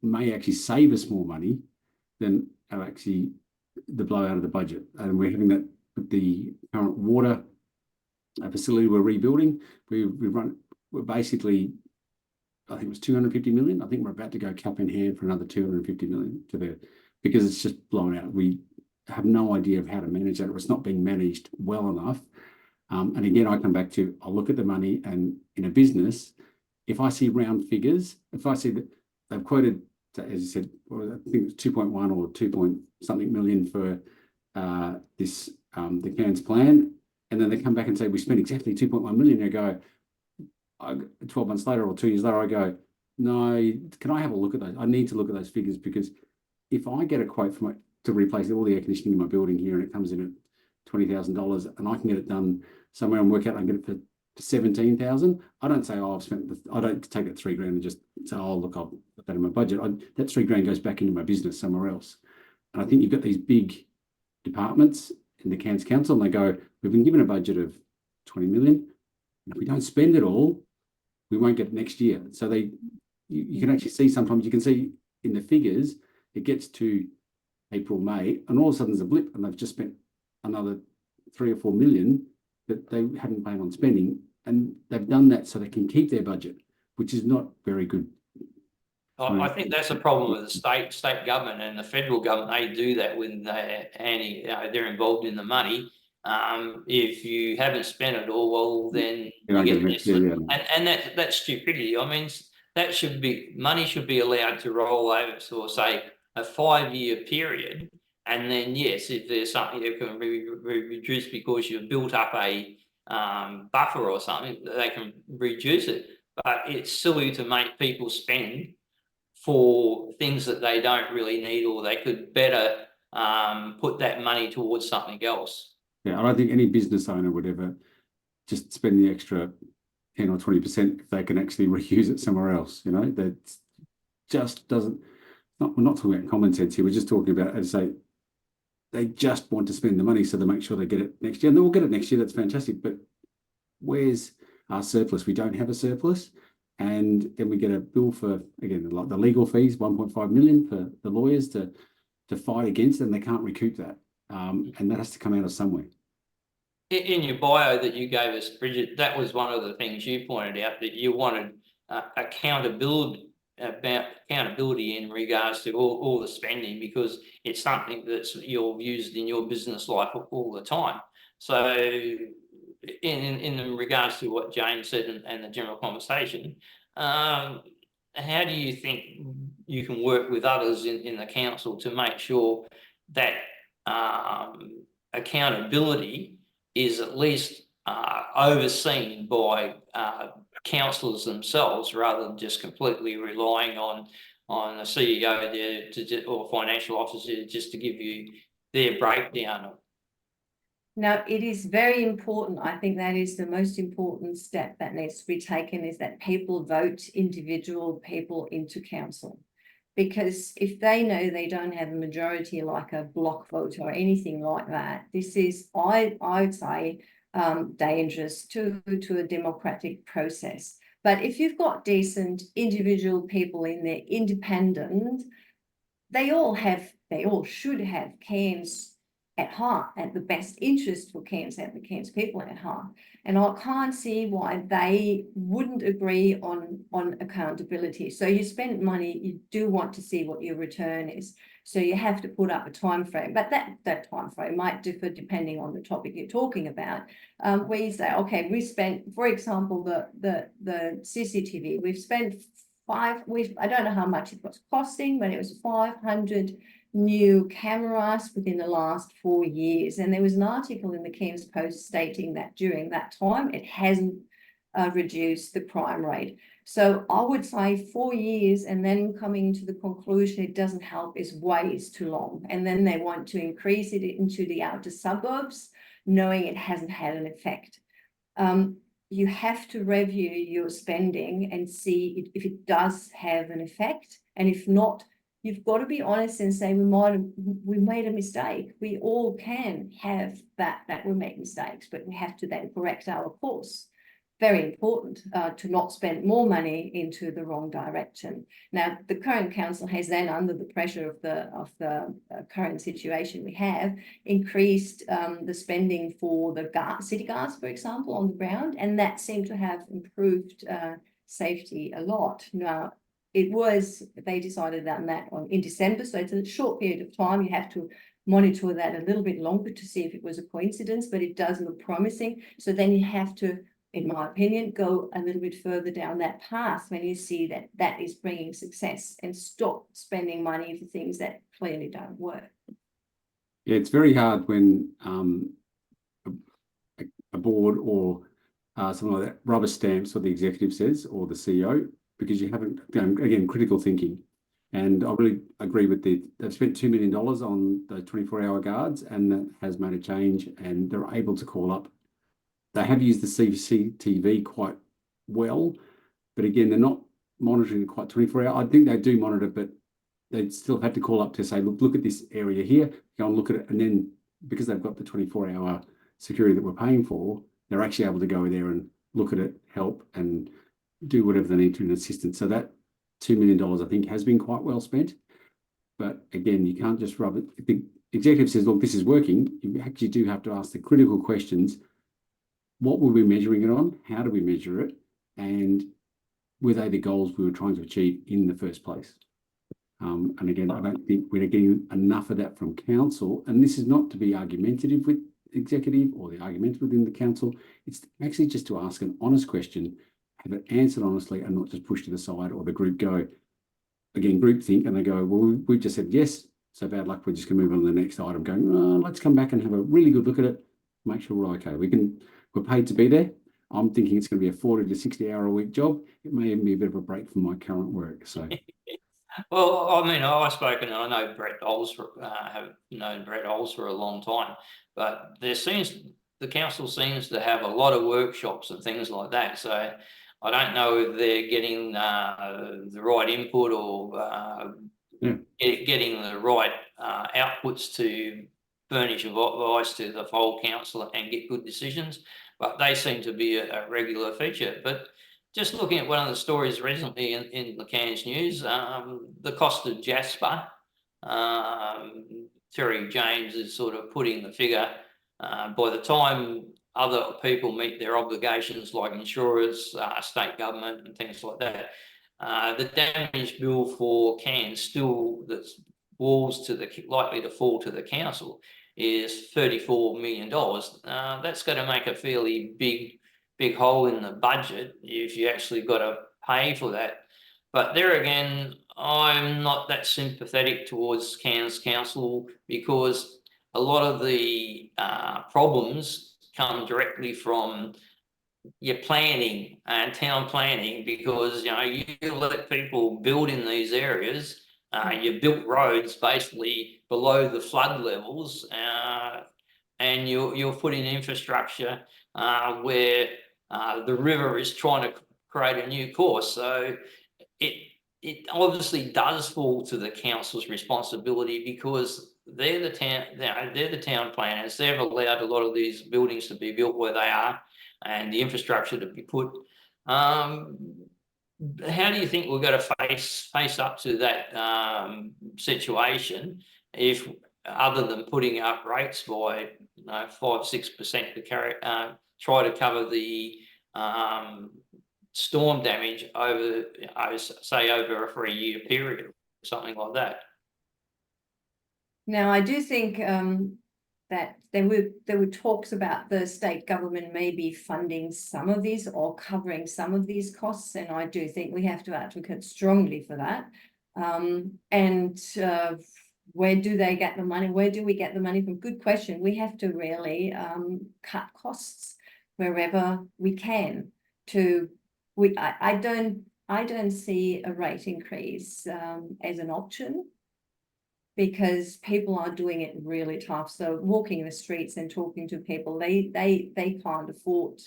may actually save us more money than actually the blowout of the budget. And we're having that with the current water facility we're rebuilding. We're basically, I think it was 250 million. I think we're about to go cap in hand for another 250 million to there, because it's just blown out. We have no idea of how to manage that, or it's not being managed well enough. And again, I come back to, I'll look at the money, and in a business, if I see round figures, if I see that they've quoted, as you said, I think it was 2.1 or 2 point something million for this the Cairns plan, and then they come back and say we spent exactly 2.1 million. I go, 12 months later or 2 years later, I go, no, can I have a look at those? I need to look at those figures, because if I get a quote to replace all the air conditioning in my building here, and it comes in at $20,000, and I can get it done somewhere and work out I can get it for 17,000. I don't say, oh, I don't take that $3,000 and just say, oh, look, I'll put that in my budget. That $3,000 goes back into my business somewhere else. And I think you've got these big departments in the Cairns Council, and they go, we've been given a budget of 20 million. And if we don't spend it all, we won't get it next year. So you can actually see, sometimes you can see in the figures, it gets to April, May, and all of a sudden there's a blip, and they've just spent another 3 or 4 million that they hadn't planned on spending. And they've done that so they can keep their budget, which is not very good. I think that's a problem with the state government and the federal government. They do that when they're involved in the money. If you haven't spent it all, well, then you get this. And that's stupidity. I mean, money should be allowed to roll over to, say, a 5-year period. And then, yes, if there's something that can be reduced because you've built up a buffer or something, they can reduce it. But it's silly to make people spend for things that they don't really need, or they could better put that money towards something else. Yeah, I don't think any business owner would ever just spend the extra 10 or 20% if they can actually reuse it somewhere else. That just doesn't. We're not talking about common sense here. We're just talking about, as I say, they just want to spend the money, so they make sure they get it next year, and they will get it next year. That's fantastic. But where's our surplus? We don't have a surplus. And then we get a bill for, again, like the legal fees, 1.5 million for the lawyers to fight against it, and they can't recoup that. And that has to come out of somewhere. In your bio that you gave us, Bridget, that was one of the things you pointed out, that you wanted accountability in regards to all the spending, because it's something that's you're used in your business life all the time. So in regards to what James said and the general conversation, how do you think you can work with others in the council to make sure that accountability is at least overseen by councillors themselves, rather than just completely relying on a CEO there or financial officer just to give you their breakdown? Now, it is very important. I think that is the most important step that needs to be taken, is that people vote individual people into council. because if they know they don't have a majority like a block vote or anything like that, this is, I would say, dangerous to a democratic process. But if you've got decent individual people in there, independent, they all should have Cairns at heart, and the best interest for Cairns and the Cairns people at heart. And I can't see why they wouldn't agree on accountability. So you spend money, you do want to see what your return is. So you have to put up a time frame, but that time frame might differ depending on the topic you're talking about. Where you say, okay, we spent, for example, the CCTV, we've spent I don't know how much it was costing, but it was 500 new cameras within the last 4 years. And there was an article in the Cairns Post stating that during that time, it hasn't reduced the crime rate. So I would say 4 years and then coming to the conclusion it doesn't help is way too long. And then they want to increase it into the outer suburbs, knowing it hasn't had an effect. You have to review your spending and see if it does have an effect. And if not, you've got to be honest and say, we made a mistake. We all can have that we make mistakes, but we have to then correct our course. Very important to not spend more money into the wrong direction. Now, the current council has then, under the pressure of the current situation we have, increased the spending for the city guards, for example, on the ground, and that seemed to have improved safety a lot. Now, they decided on that in December, so it's a short period of time. You have to monitor that a little bit longer to see if it was a coincidence, but it does look promising. So then you have to, in my opinion, go a little bit further down that path when you see that that is bringing success, and stop spending money for things that clearly don't work. Yeah, it's very hard when a board or something like that rubber stamps what the executive says or the CEO, because you haven't, again, critical thinking. And I really agree with they've spent $2 million on the 24-hour guards, and that has made a change, and they're able to call up. They have used the CCTV quite well, but again, they're not monitoring it quite 24 hours. I think they do monitor, but they still had to call up to say, look at this area here, go and look at it. And then because they've got the 24-hour security that we're paying for, they're actually able to go there and look at it, help, and do whatever they need to in assistance. So that $2 million, I think, has been quite well spent. But again, you can't just rub it. If the executive says, look, this is working, you actually do have to ask the critical questions. What were we measuring it on? How do we measure it? And were they the goals we were trying to achieve in the first place? And again, I don't think we're getting enough of that from council. And this is not to be argumentative with executive or the arguments within the council. It's actually just to ask an honest question, have it answered honestly, and not just push to the side, or the group go, again, group think, and they go, well, we just said yes, so bad luck, we're just going to move on to the next item, going, oh, let's come back and have a really good look at it, make sure we're okay. We're paid to be there. I'm thinking it's going to be a 40 to 60 hour a week job. It may even be a bit of a break from my current work. So, well, I mean, I've spoken, and I know Brett Oles have known Brett Oles for a long time, but the council seems to have a lot of workshops and things like that. So I don't know if they're getting the right input or getting the right outputs to furnish advice to the whole council and get good decisions, but they seem to be a regular feature. But just looking at one of the stories recently in the Cairns News, the cost of Jasper, Terry James is sort of putting the figure, by the time other people meet their obligations like insurers, state government and things like that, the damage bill for Cairns still that's likely to fall to the council is $34 million. That's going to make a fairly big hole in the budget if you actually got to pay for that. But there again, I'm not that sympathetic towards Cairns Council, because a lot of the problems come directly from your planning and town planning, because you let people build in these areas. You built roads basically below the flood levels, and you're putting infrastructure where the river is trying to create a new course. So it obviously does fall to the council's responsibility because they're the town, they're the town planners. They've allowed a lot of these buildings to be built where they are and the infrastructure to be put. How do you think we're going to face up to that situation if, other than putting up rates by 5-6% to try to cover the storm damage over, say, over a 3-year period, or something like that? Now, I do think that there were talks about the state government maybe funding some of these or covering some of these costs, and I do think we have to advocate strongly for that. Where do they get the money? Where do we get the money from? Good question. We have to really cut costs wherever we can. I don't see a rate increase as an option, because people are doing it really tough. So walking the streets and talking to people, they can't afford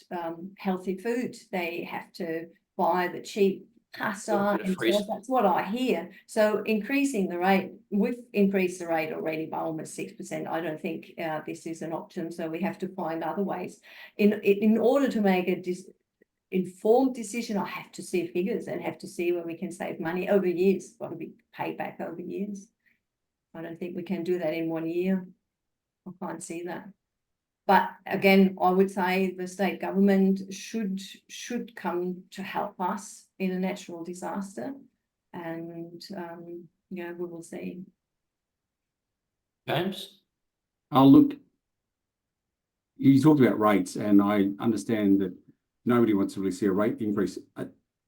healthy food. They have to buy the cheap pasta and sauce. That's what I hear. So increasing the rate, we've increased the rate already by almost 6%. I don't think this is an option. So we have to find other ways. In order to make a informed decision, I have to see figures and have to see where we can save money over years. Got to be paid back over years. I don't think we can do that in 1 year. I can't see that. But again, I would say the state government should come to help us in a natural disaster, and we will see. James? Oh, look, you talked about rates, and I understand that nobody wants to really see a rate increase. I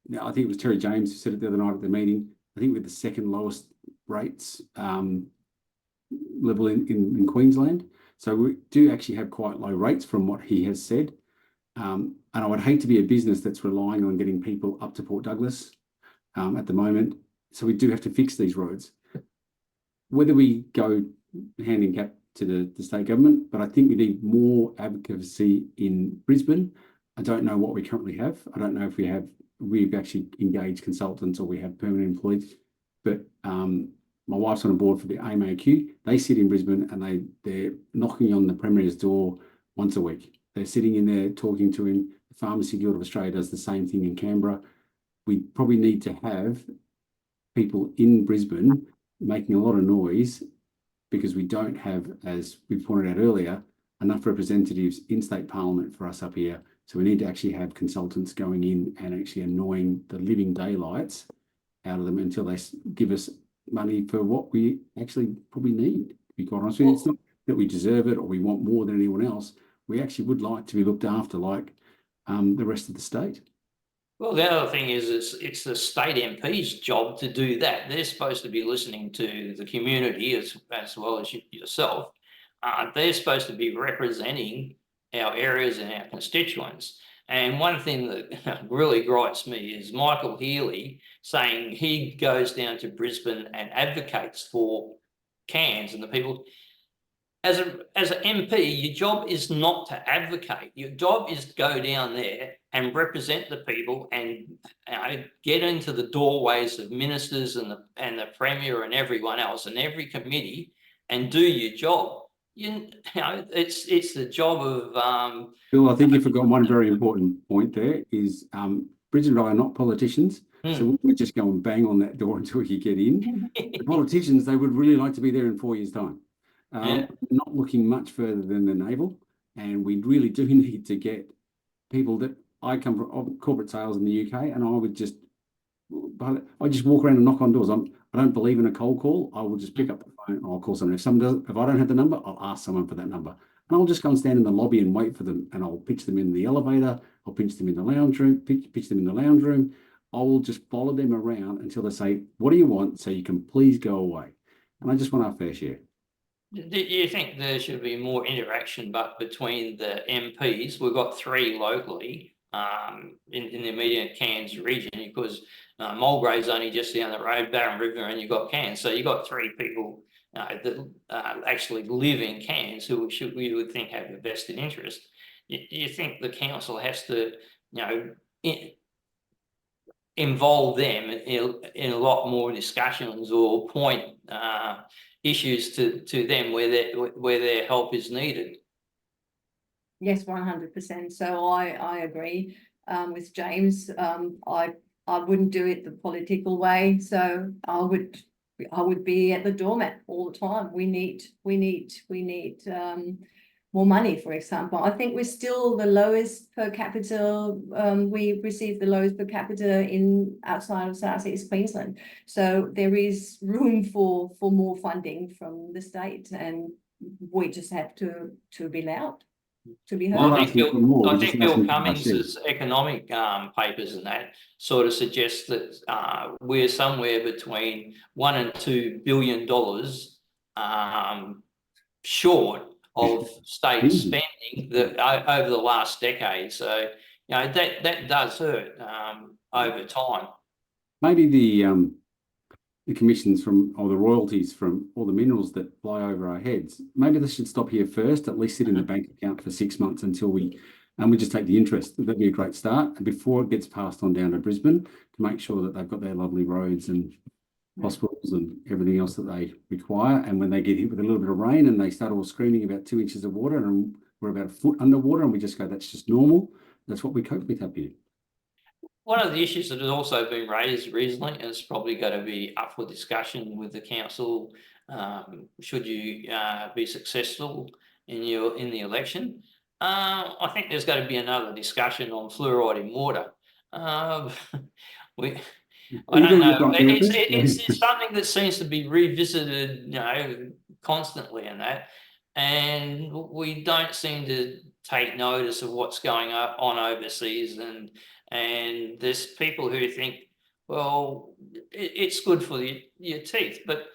think it was Terry James who said it the other night at the meeting. I think we're the second lowest rates level in Queensland. So we do actually have quite low rates from what he has said. And I would hate to be a business that's relying on getting people up to Port Douglas at the moment. So we do have to fix these roads. Whether we go hand in cap to the state government, but I think we need more advocacy in Brisbane. I don't know what we currently have. I don't know if we've actually engaged consultants or we have permanent employees, but my wife's on a board for the AMAQ. They sit in Brisbane and they're knocking on the Premier's door once a week. They're sitting in there talking to him. The Pharmacy Guild of Australia does the same thing in Canberra. We probably need to have people in Brisbane making a lot of noise, because we don't have, as we pointed out earlier, enough representatives in state parliament for us up here. So we need to actually have consultants going in and actually annoying the living daylights out of them until they give us money for what we actually probably need, to be quite honest with you. It's not that we deserve it or we want more than anyone else. We actually would like to be looked after like the rest of the state. Well, the other thing is it's the state MP's job to do that. They're supposed to be listening to the community as well as yourself. They're supposed to be representing our areas and our constituents. And one thing that really gripes me is Michael Healy saying he goes down to Brisbane and advocates for Cairns and the people. As an MP, your job is not to advocate. Your job is to go down there and represent the people and get into the doorways of ministers and the Premier and everyone else and every committee and do your job. It's the job of Bill, I think you forgot one very important point there is Bridget and I are not politicians. So we just go and bang on that door until you get in. The politicians, they would really like to be there in 4 years' time. Not looking much further than the naval, and we really do need to get people that I come from corporate sales in the UK, and I just walk around and knock on doors. I don't believe in a cold call. I will just pick up the phone. I'll call someone. If I don't have the number, I'll ask someone for that number, and I'll just go and stand in the lobby and wait for them. And I'll pitch them in the elevator. I'll pitch them in the lounge room. Pitch them in the lounge room. I will just follow them around until they say, "What do you want?" So you can please go away. And I just want our fair share. Do you think there should be more interaction between the MPs? We've got 3 locally in the immediate Cairns region, because Mulgrave's only just down the road, Barron River, and you've got Cairns. So you've got 3 people that actually live in Cairns who we would think have a vested interest. You think the council has to, involve them in a lot more discussions or point issues to them where their help is needed. Yes, 100%. So I agree with James. I wouldn't do it the political way. So I would be at the doormat all the time. We need more money, for example. I think we're still the lowest per capita. We receive the lowest per capita outside of South East Queensland. So there is room for more funding from the state, and we just have to be loud. To be heard. Well, I asking think Bill Cummings's economic papers and that sort of suggest that we're somewhere between $1 and $2 billion short of state spending over the last decade. So that does hurt over time. Maybe the commissions from, or the royalties from all the minerals that fly over our heads, maybe they should stop here first, at least sit in the bank account for 6 months until we just take the interest. That'd be a great start, and before it gets passed on down to Brisbane, to make sure that they've got their lovely roads and hospitals and everything else that they require. And when they get hit with a little bit of rain and they start all screaming about 2 inches of water and we're about a foot underwater, and we just go, that's just normal. That's what we cope with up here. One of the issues that has also been raised recently, and it's probably going to be up for discussion with the council, should you be successful in the election. I think there's going to be another discussion on fluoride in water. I don't know. It's something that seems to be revisited, constantly in that, and we don't seem to take notice of what's going on overseas. And there's people who think, well, it's good for your teeth, but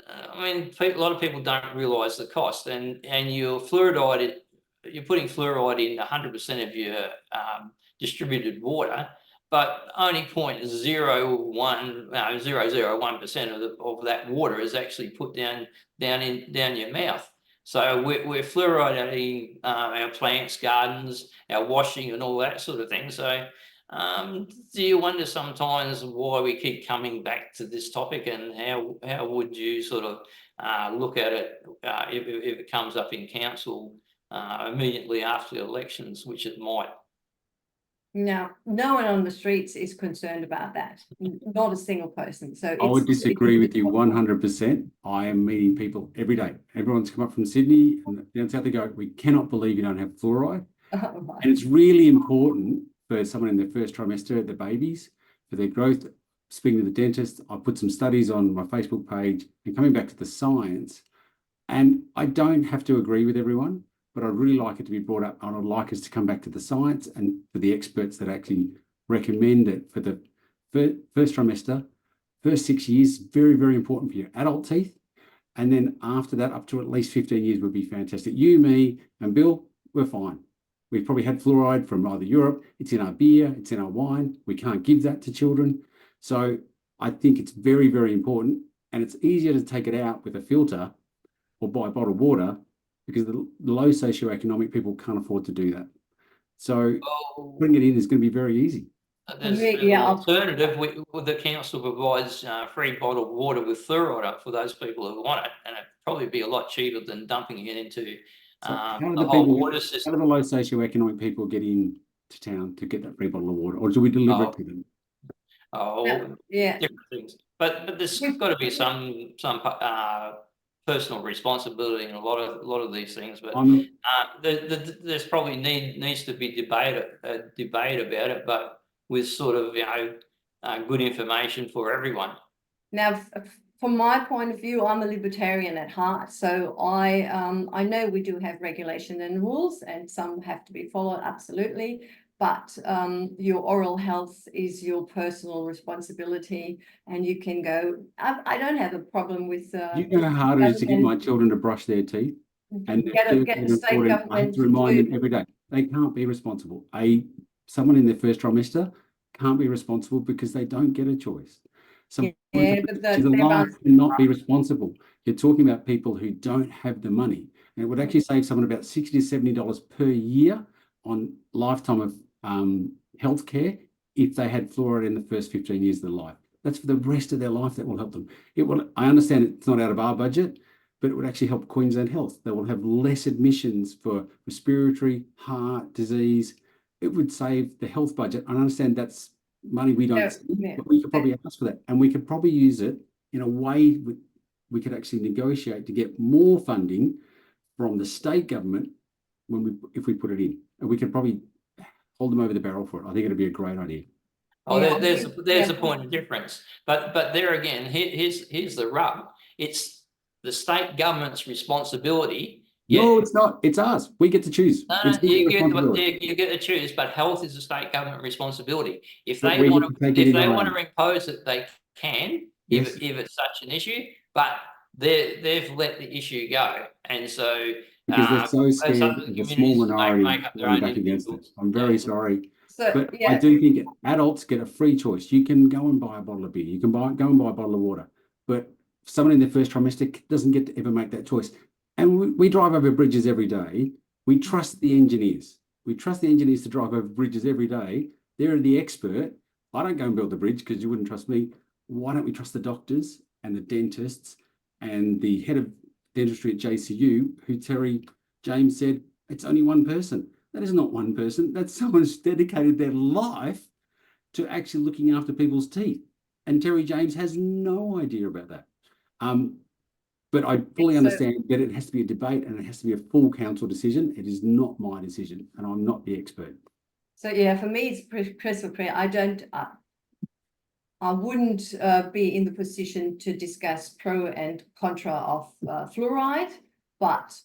I mean, a lot of people don't realise the cost. And you're putting fluoride in 100% of your distributed water, but only 0.001% of that water is actually put down your mouth. So we're fluoridating our plants, gardens, our washing, and all that sort of thing. So do you wonder sometimes why we keep coming back to this topic, and how would you sort of look at it if it comes up in council immediately after the elections, which it might? No one on the streets is concerned about that. Not a single person. So I would disagree with you 100%. I am meeting people every day. Everyone's come up from Sydney and down south. They go, we cannot believe you don't have fluoride. And it's really important for someone in their first trimester, the babies, for their growth. Speaking to the dentist, I put some studies on my Facebook page, and coming back to the science. And I don't have to agree with everyone, but I'd really like it to be brought up, and I'd like us to come back to the science and for the experts that actually recommend it for the first trimester. First 6 years, very, very important for your adult teeth. And then after that, up to at least 15 years would be fantastic. You, me, and Bill, we're fine. We've probably had fluoride from either Europe. It's in our beer, it's in our wine. We can't give that to children. So I think it's very, very important. And it's easier to take it out with a filter or buy bottled water, because the low socioeconomic people can't afford to do that. So putting it in is going to be very easy. There's an alternative. The council provides free bottled water with fluoride up for those people who want it, and it'd probably be a lot cheaper than dumping it into the whole water system. How do the low socioeconomic people get into town to get that free bottle of water, or do we deliver it to them? Different things. But there's got to be some personal responsibility in a lot of these things. But there's probably needs to be debate about it, but with sort of good information for everyone. Now, from my point of view, I'm a libertarian at heart, so I know we do have regulation and rules, and some have to be followed, absolutely. But your oral health is your personal responsibility, and you can go. I don't have a problem with. You know how hard it is to get my children to brush their teeth, and get the state government. I have to remind them every day they can't be responsible. Someone in their first trimester can't be responsible because they don't get a choice. But cannot be responsible. You're talking about people who don't have the money, and it would actually save someone about $60 to $70 per year on lifetime of healthcare if they had fluoride in the first 15 years of their life. That's for the rest of their life that will help them. It will. I understand it's not out of our budget, but it would actually help Queensland Health. They will have less admissions for respiratory, heart disease. It would save the health budget. I understand that's money we don't see, but we could probably ask for that. And we could probably use it in a way we could actually negotiate to get more funding from the state government if we put it in. And we could probably hold them over the barrel for it. I think it'd be a great idea. Oh, Yeah, there's a point of difference. But there again, here's the rub. It's the state government's responsibility. No, it's not. It's us. We get to choose. You get to choose, but health is a state government responsibility. If But they we want get to take it to, in our want own. to impose it, they can, Yes. if it's such an issue. But they've let the issue go, and so Because they're so scared other of the small communities minority make up their going own back against it. individual. I'm very sorry. So, But yeah. I do think adults get a free choice. You can go and buy a bottle of beer. You can go and buy a bottle of water. But someone in their first trimester doesn't get to ever make that choice. And we drive over bridges every day. We trust the engineers. We trust the engineers to drive over bridges every day. They're the expert. I don't go and build the bridge because you wouldn't trust me. Why don't we trust the doctors and the dentists and the head of dentistry at JCU, who Terry James said, it's only one person. That is not one person. That's someone who's dedicated their life to actually looking after people's teeth. And Terry James has no idea about that. But I fully understand that it has to be a debate and it has to be a full council decision. It is not my decision, and I'm not the expert. So yeah, for me, it's crystal clear. I wouldn't be in the position to discuss pro and contra of fluoride, but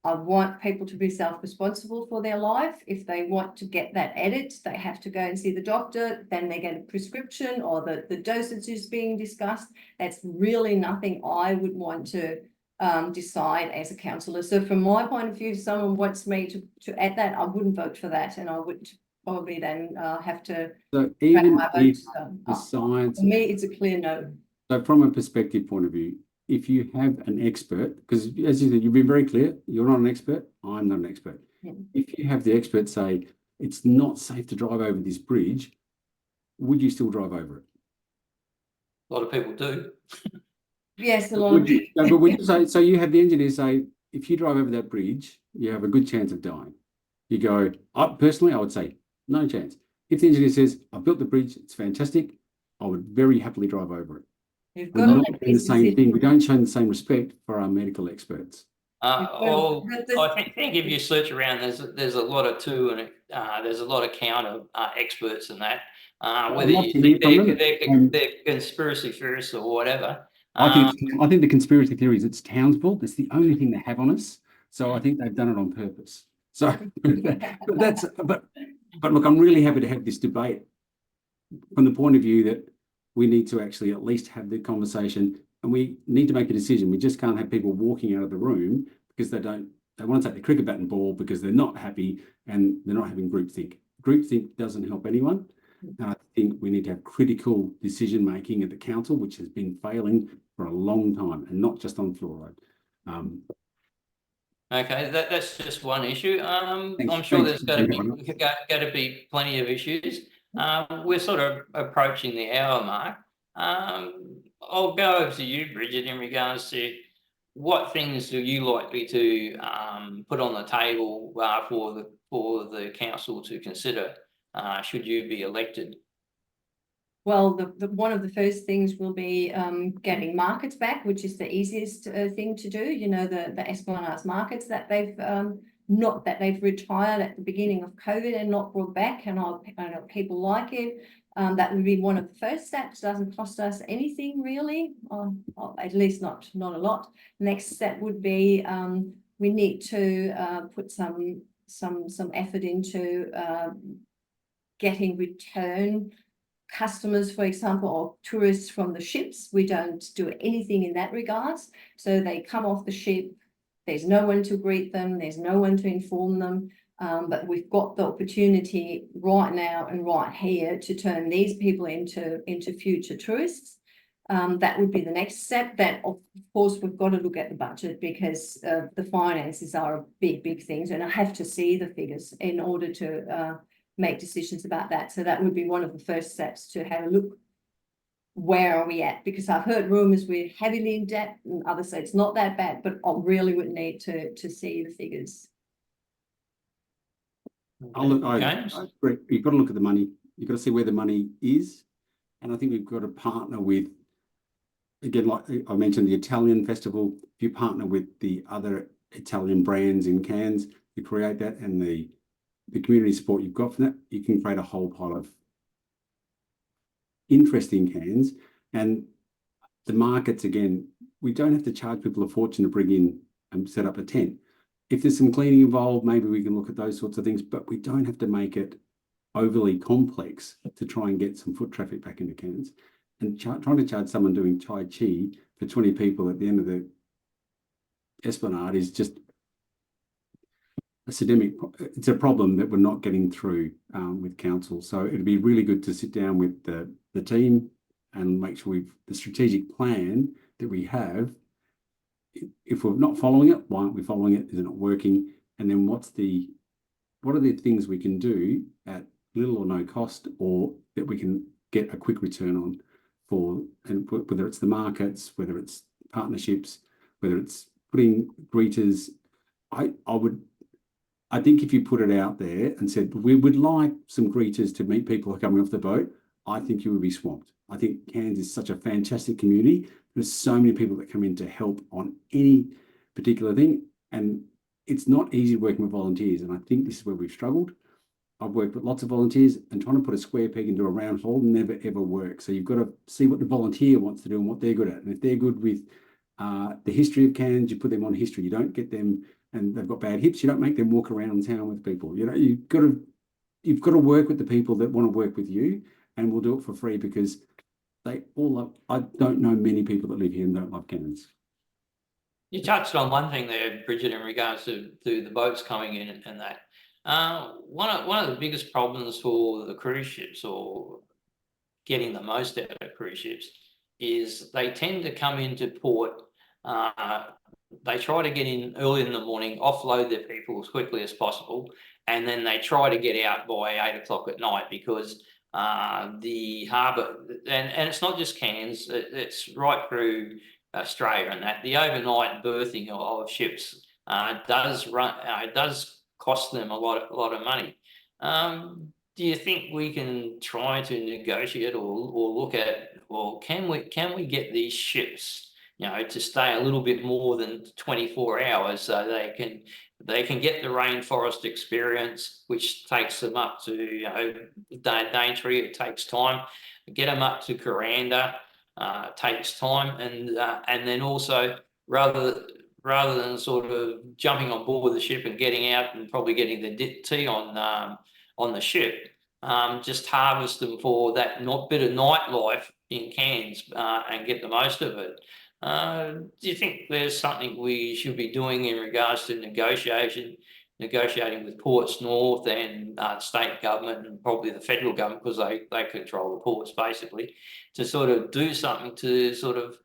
I want people to be self-responsible for their life. If they want to get that edit, they have to go and see the doctor, then they get a prescription or the dosage is being discussed. That's really nothing I would want to decide as a councillor. So from my point of view, if someone wants me to add that, I wouldn't vote for that, and I would probably then have to. So even my if vote, the science, for me, it's a clear no. so from a perspective point of view, if you have an expert, because as you said, you've been very clear, you're not an expert, I'm not an expert. Yeah. If you have the expert say, it's not safe to drive over this bridge, would you still drive over it? A lot of people do. Yes, a lot Would of. you, no, but would you say, so you have the engineer say, if you drive over that bridge, you have a good chance of dying. You go, personally, I would say, no chance. If the engineer says, I've built the bridge, it's fantastic, I would very happily drive over it. You've We're got to not make doing the this same decision. thing. We don't show the same respect for our medical experts. I think if you search around, there's a lot of there's a lot of counter experts in that. Whether you think they're conspiracy theorists or whatever. I think the conspiracy theory is it's Townsville. That's the only thing they have on us. So I think they've done it on purpose. So but look, I'm really happy to have this debate from the point of view that we need to actually at least have the conversation, and we need to make a decision. We just can't have people walking out of the room because they want to take the cricket bat and ball because they're not happy and they're not having groupthink. Groupthink doesn't help anyone. And I think we need to have critical decision making at the council, which has been failing for a long time, and not just on fluoride. Okay, that's just one issue. I'm sure there's going to be plenty of issues. We're sort of approaching the hour mark. I'll go over to you, Bridget, in regards to what things do you likely to put on the table for the council to consider should you be elected? Well, one of the first things will be getting markets back, which is the easiest thing to do. You know, the Esplanade markets that they've they've retired at the beginning of COVID and not brought back, and I know people like it. That would be one of the first steps. Doesn't cost us anything really, or at least not a lot. Next step would be we need to put some effort into getting return customers, for example, or tourists from the ships. We don't do anything in that regards. So they come off the ship, there's no one to greet them, there's no one to inform them. But we've got the opportunity right now and right here to turn these people into future tourists. That would be the next step. Then, of course, we've got to look at the budget because the finances are big things, and I have to see the figures in order to make decisions about that. So that would be one of the first steps, to have a look, where are we at? Because I've heard rumours we're heavily in debt, and others say it's not that bad, but I really would need to see the figures. James? You've got to look at the money. You've got to see where the money is. And I think we've got to partner with, again, like I mentioned, the Italian festival. If you partner with the other Italian brands in Cairns, you create that, and the community support you've got from that, you can create a whole pile of interest in Cairns. And the markets, again, we don't have to charge people a fortune to bring in and set up a tent. If there's some cleaning involved, maybe we can look at those sorts of things, but we don't have to make it overly complex to try and get some foot traffic back into Cairns. And trying to charge someone doing Tai Chi for 20 people at the end of the Esplanade is just a systemic, it's a problem that we're not getting through with council. So it'd be really good to sit down with the team and make sure the strategic plan that we have, if we're not following it, why aren't we following it? Is it not working? And then what are the things we can do at little or no cost, or that we can get a quick return on, and whether it's the markets, whether it's partnerships, whether it's putting greeters. I think if you put it out there and said, we would like some greeters to meet people who are coming off the boat, I think you would be swamped. I think Cairns is such a fantastic community. There's so many people that come in to help on any particular thing, and it's not easy working with volunteers. And I think this is where we've struggled. I've worked with lots of volunteers, and trying to put a square peg into a round hole never ever works. So you've got to see what the volunteer wants to do and what they're good at. And if they're good with the history of Cairns, you put them on history. You don't get them, and they've got bad hips, you don't make them walk around town with people. You know, you've got to work with the people that want to work with you, and we'll do it for free, because they all love. I don't know many people that live here and don't love Cairns. You touched on one thing there, Bridget, in regards to the boats coming in and that. One of the biggest problems for the cruise ships, or getting the most out of cruise ships, is they tend to come into port. They try to get in early in the morning, offload their people as quickly as possible, and then they try to get out by 8 o'clock at night, because the harbour, and it's not just Cairns, it's right through Australia, and that the overnight berthing of ships does cost them a lot of money. Do you think we can try to negotiate or look at, well, can we get these ships, you know, to stay a little bit more than 24 hours, so they can get the rainforest experience, which takes them up to, you know, Daintree. It takes time. Get them up to Kuranda, takes time, and then also rather than sort of jumping on board the ship and getting out and probably getting the tea on the ship, just harvest them for that bit of nightlife in Cairns and get the most of it. Do you think there's something we should be doing in regards to negotiating with Ports North and state government, and probably the federal government, because they control the ports basically, to sort of do something to sort of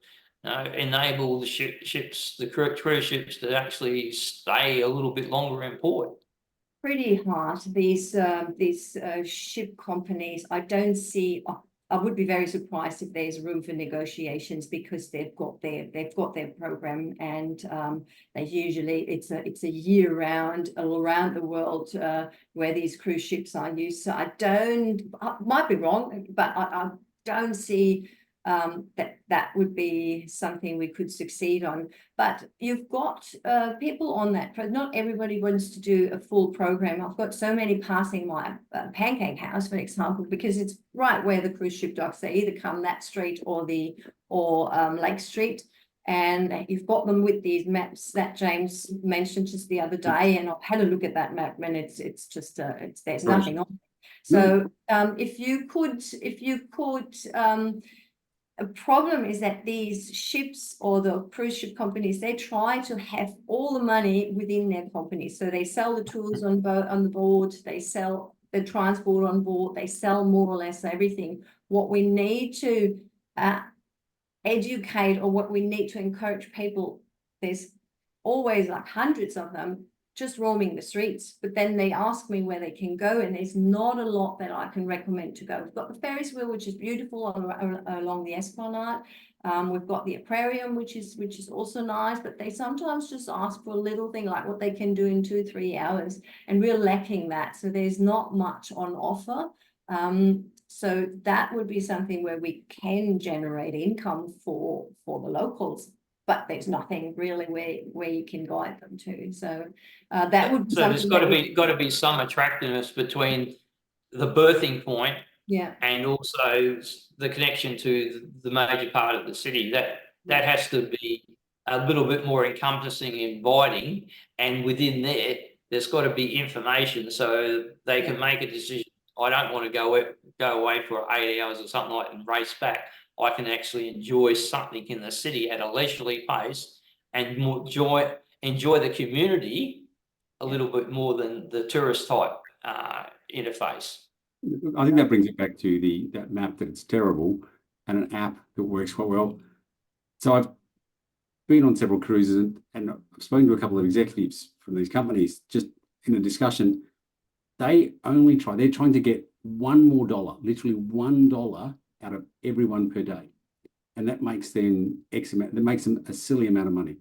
enable the ships, the cruise ships, to actually stay a little bit longer in port? Pretty hard. These ship companies, I don't see. I would be very surprised if there's room for negotiations, because they've got their program, and they usually it's a year round all around the world where these cruise ships are used. So I might be wrong, but I don't see that would be something we could succeed on. But you've got people on that. Not everybody wants to do a full program. I've got so many passing my Pancake House, for example, because it's right where the cruise ship docks. They either come that street or Lake Street, and you've got them with these maps that James mentioned just the other day. And I've had a look at that map, and it's just there's nothing on it. So if you could. A problem is that these ships, or the cruise ship companies, they try to have all the money within their company. So they sell the tools on the board, they sell the transport on board, they sell more or less everything. What we need to educate, or what we need to encourage people, there's always like hundreds of them, just roaming the streets, but then they ask me where they can go, and there's not a lot that I can recommend to go. We've got the Ferris wheel, which is beautiful along the Esplanade. We've got the aquarium, which is also nice, but they sometimes just ask for a little thing like what they can do in 2-3 hours, and we're lacking that. So there's not much on offer. So that would be something where we can generate income for the locals, but there's nothing really where you can guide them to. So that would be So there's something got to be some attractiveness between the birthing point, yeah, and also the connection to the major part of the city. That has to be a little bit more encompassing, inviting, and within there's got to be information so they can make a decision. I don't want to go away for 8 hours or something like that and race back. I can actually enjoy something in the city at a leisurely pace and enjoy the community a little bit more than the tourist type interface. I think that brings it back to that map that it's terrible, and an app that works quite well. So I've been on several cruises, and I've spoken to a couple of executives from these companies just in a discussion. They're trying to get $1 more, literally $1 out of everyone per day. And that makes them a silly amount of money.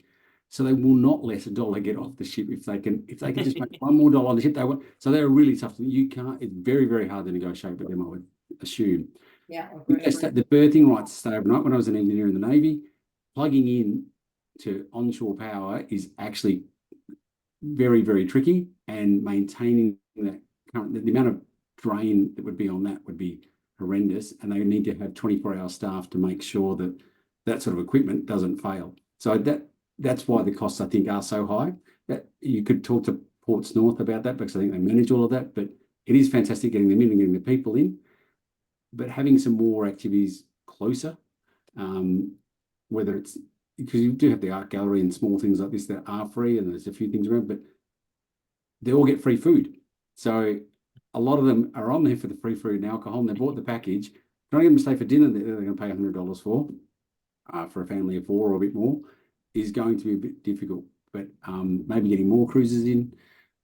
So they will not let $1 get off the ship if they can just make $1 more on the ship. They want. So they're really tough. You can't. It's very, very hard to negotiate with them, I would assume. yeah. The berthing rights to stay overnight. When I was an engineer in the Navy, plugging in to onshore power is actually very, very tricky, and maintaining that current, the amount of drain that would be on that would be horrendous, and they need to have 24-hour staff to make sure that that sort of equipment doesn't fail. So that's why the costs, I think, are so high. That you could talk to Ports North about that, because I think they manage all of that, but it is fantastic getting them in and getting the people in, but having some more activities closer, whether it's because you do have the art gallery and small things like this that are free, and there's a few things around, but they all get free food. So a lot of them are on there for the free food and alcohol, and they bought the package. Trying to get them to stay for dinner that they're going to pay $100 for a family of 4 or a bit more is going to be a bit difficult. But maybe getting more cruises in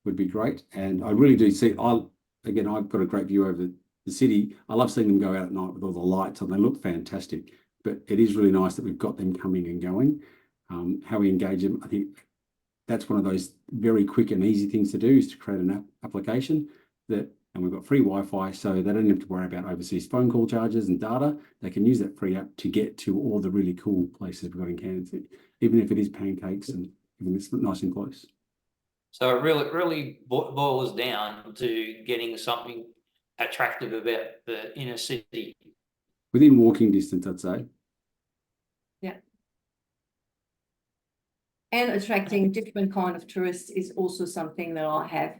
would be great. And I really do see, I've got a great view over the city. I love seeing them go out at night with all the lights, and they look fantastic. But it is really nice that we've got them coming and going. How we engage them, I think that's one of those very quick and easy things to do, is to create an application and we've got free Wi-Fi, so they don't have to worry about overseas phone call charges and data. They can use that free app to get to all the really cool places we've got in Cairns, even if it is pancakes and even it's nice and close. So it really boils down to getting something attractive about the inner city. Within walking distance, I'd say. Yeah. And attracting different kind of tourists is also something that I have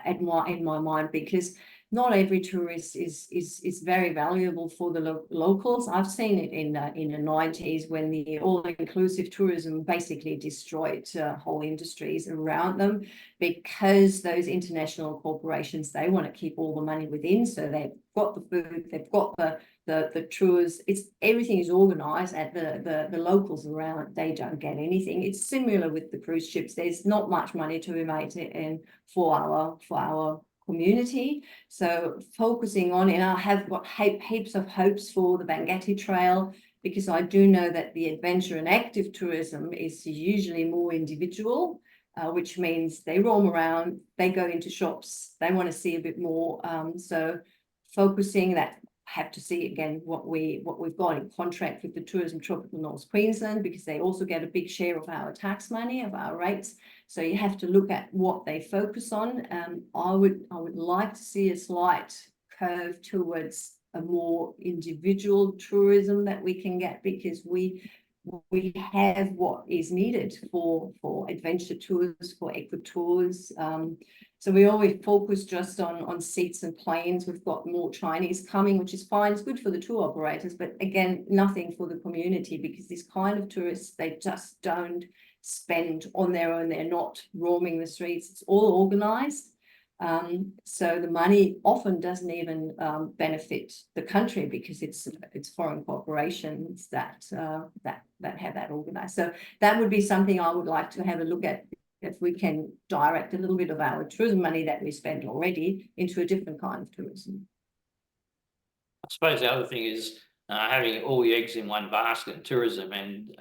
in my mind, because not every tourist is very valuable for the locals. I've seen it in the 90s when the all-inclusive tourism basically destroyed whole industries around them, because those international corporations, they want to keep all the money within. So they've got the food, they've got the tours, everything is organized at the locals around. They don't get anything. It's similar with the cruise ships. There's not much money to be made for our community. So focusing on, and I have got heaps of hopes for the Bangatti Trail, because I do know that the adventure and active tourism is usually more individual, which means they roam around, they go into shops, they want to see a bit more. So focusing that, have to see again what we've got in contract with the Tourism Tropical North Queensland, because they also get a big share of our tax money, of our rates. So you have to look at what they focus on. I would like to see a slight curve towards a more individual tourism that we can get, because we have what is needed for adventure tours, for eco tours. So we always focus just on seats and planes. We've got more Chinese coming, which is fine. It's good for the tour operators, but again, nothing for the community, because this kind of tourists, they just don't spend on their own. They're not roaming the streets. It's all organized. So the money often doesn't even benefit the country, because it's foreign corporations that have that organized. So that would be something I would like to have a look at, if we can direct a little bit of our tourism money that we spent already into a different kind of tourism. I suppose the other thing is having all your eggs in one basket in tourism and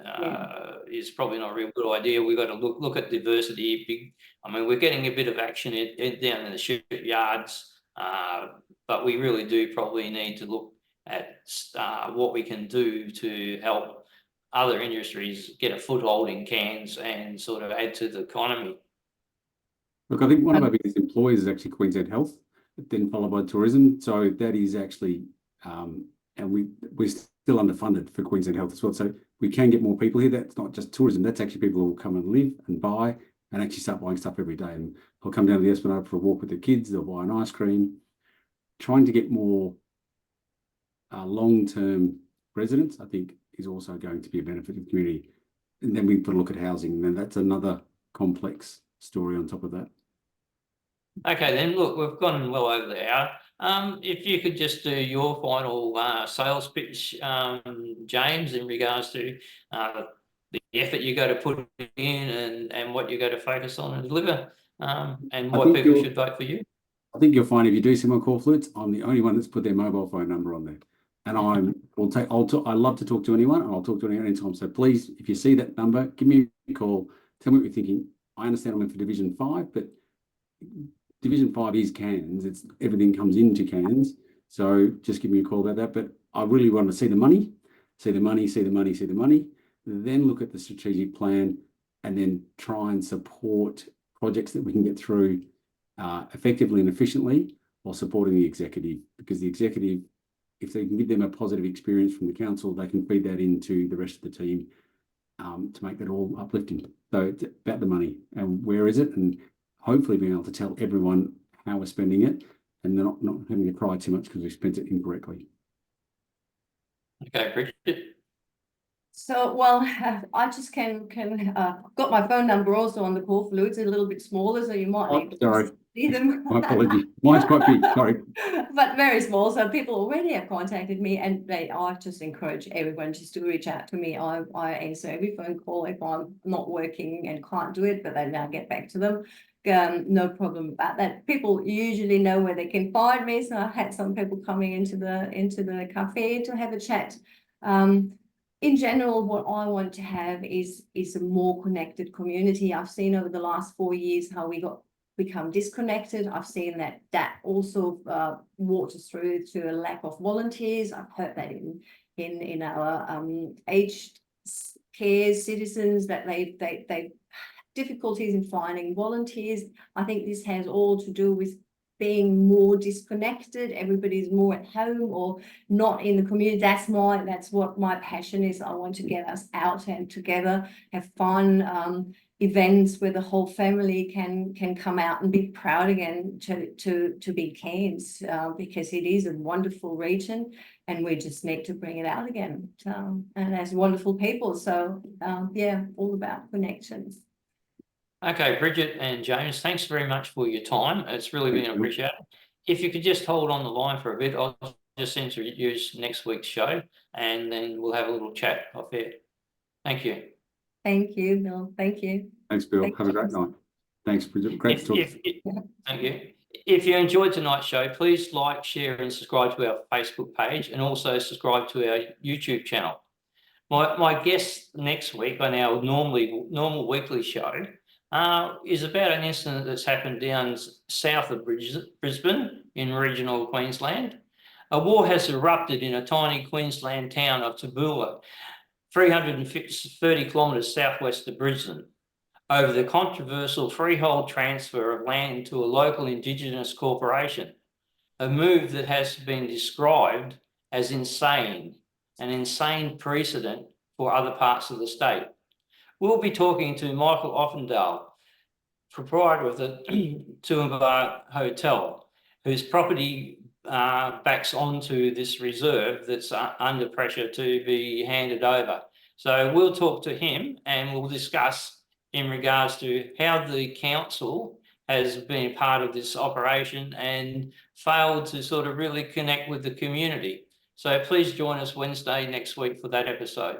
is probably not a real good idea. We've got to look at diversity. I mean, we're getting a bit of action down in the shipyards, but we really do probably need to look at what we can do to help other industries get a foothold in Cairns and sort of add to the economy. Look, I think one of our biggest employers is actually Queensland Health, then followed by tourism. So that is actually, and we're still underfunded for Queensland Health as well. So we can get more people here. That's not just tourism. That's actually people who will come and live and buy and actually start buying stuff every day. And they'll come down to the Esplanade for a walk with their kids. They'll buy an ice cream. Trying to get more long-term residents, I think, is also going to be a benefit to the community. And then we've got to look at housing, and then that's another complex story on top of that. Okay, then look, we've gone well over the hour. If you could just do your final sales pitch, James, in regards to the effort you got to put in and what you got to focus on and deliver, and what people should vote for you. I think you'll find if you do see my call flutes, I'm the only one that's put their mobile phone number on there. And I love to talk to anyone, and I'll talk to anyone anytime. So please, if you see that number, give me a call. Tell me what you're thinking. I understand I'm in for Division 5, but Division 5 is Cairns. Everything comes into Cairns. So just give me a call about that. But I really want to see the money, then look at the strategic plan, and then try and support projects that we can get through effectively and efficiently while supporting the executive, because the executive, if they can give them a positive experience from the council, they can feed that into the rest of the team to make that all uplifting. So it's about the money and where is it, and hopefully being able to tell everyone how we're spending it, and they're not having to cry too much because we spent it incorrectly. Okay, Bridget. So, well, I just got my phone number also on the call flute. It's a little bit smaller, so you might need to see them. My apologies. Mine's quite big, sorry. But very small, so people already have contacted me, and I just encourage everyone just to reach out to me. I answer every phone call if I'm not working and can't do it, but then I'll get back to them. No problem about that. People usually know where they can find me, so I had some people coming into the cafe to have a chat. In general, what I want to have is a more connected community. I've seen over the last 4 years how we become disconnected. I've seen that also waters through to a lack of volunteers. I've heard that in our aged care citizens, that they difficulties in finding volunteers. I think this has all to do with being more disconnected. Everybody's more at home or not in the community. That's what my passion is. I want to get us out and together, have fun, events where the whole family can come out and be proud again to be Cairns, because it is a wonderful region and we just need to bring it out again. And as wonderful people. So yeah, all about connections. Okay, Bridget and James, thanks very much for your time. It's really been appreciated. If you could just hold on the line for a bit, I'll just introduce next week's show, and then we'll have a little chat off air. Thank you. Thank you, Bill. Thank you. Thanks, Bill. Have a great night. Thanks, Bridget. Great to talk. Thank you. If you enjoyed tonight's show, please like, share, and subscribe to our Facebook page, and also subscribe to our YouTube channel. My guest next week on our normal weekly show is about an incident that's happened down south of Brisbane in regional Queensland. A war has erupted in a tiny Queensland town of Taboola, 330 kilometres southwest of Brisbane, over the controversial freehold transfer of land to a local Indigenous corporation, a move that has been described as insane, an insane precedent for other parts of the state. We'll be talking to Michael Offendale, proprietor of the Toowoomba Hotel, whose property backs onto this reserve that's under pressure to be handed over. So we'll talk to him and we'll discuss in regards to how the council has been part of this operation and failed to sort of really connect with the community. So please join us Wednesday next week for that episode.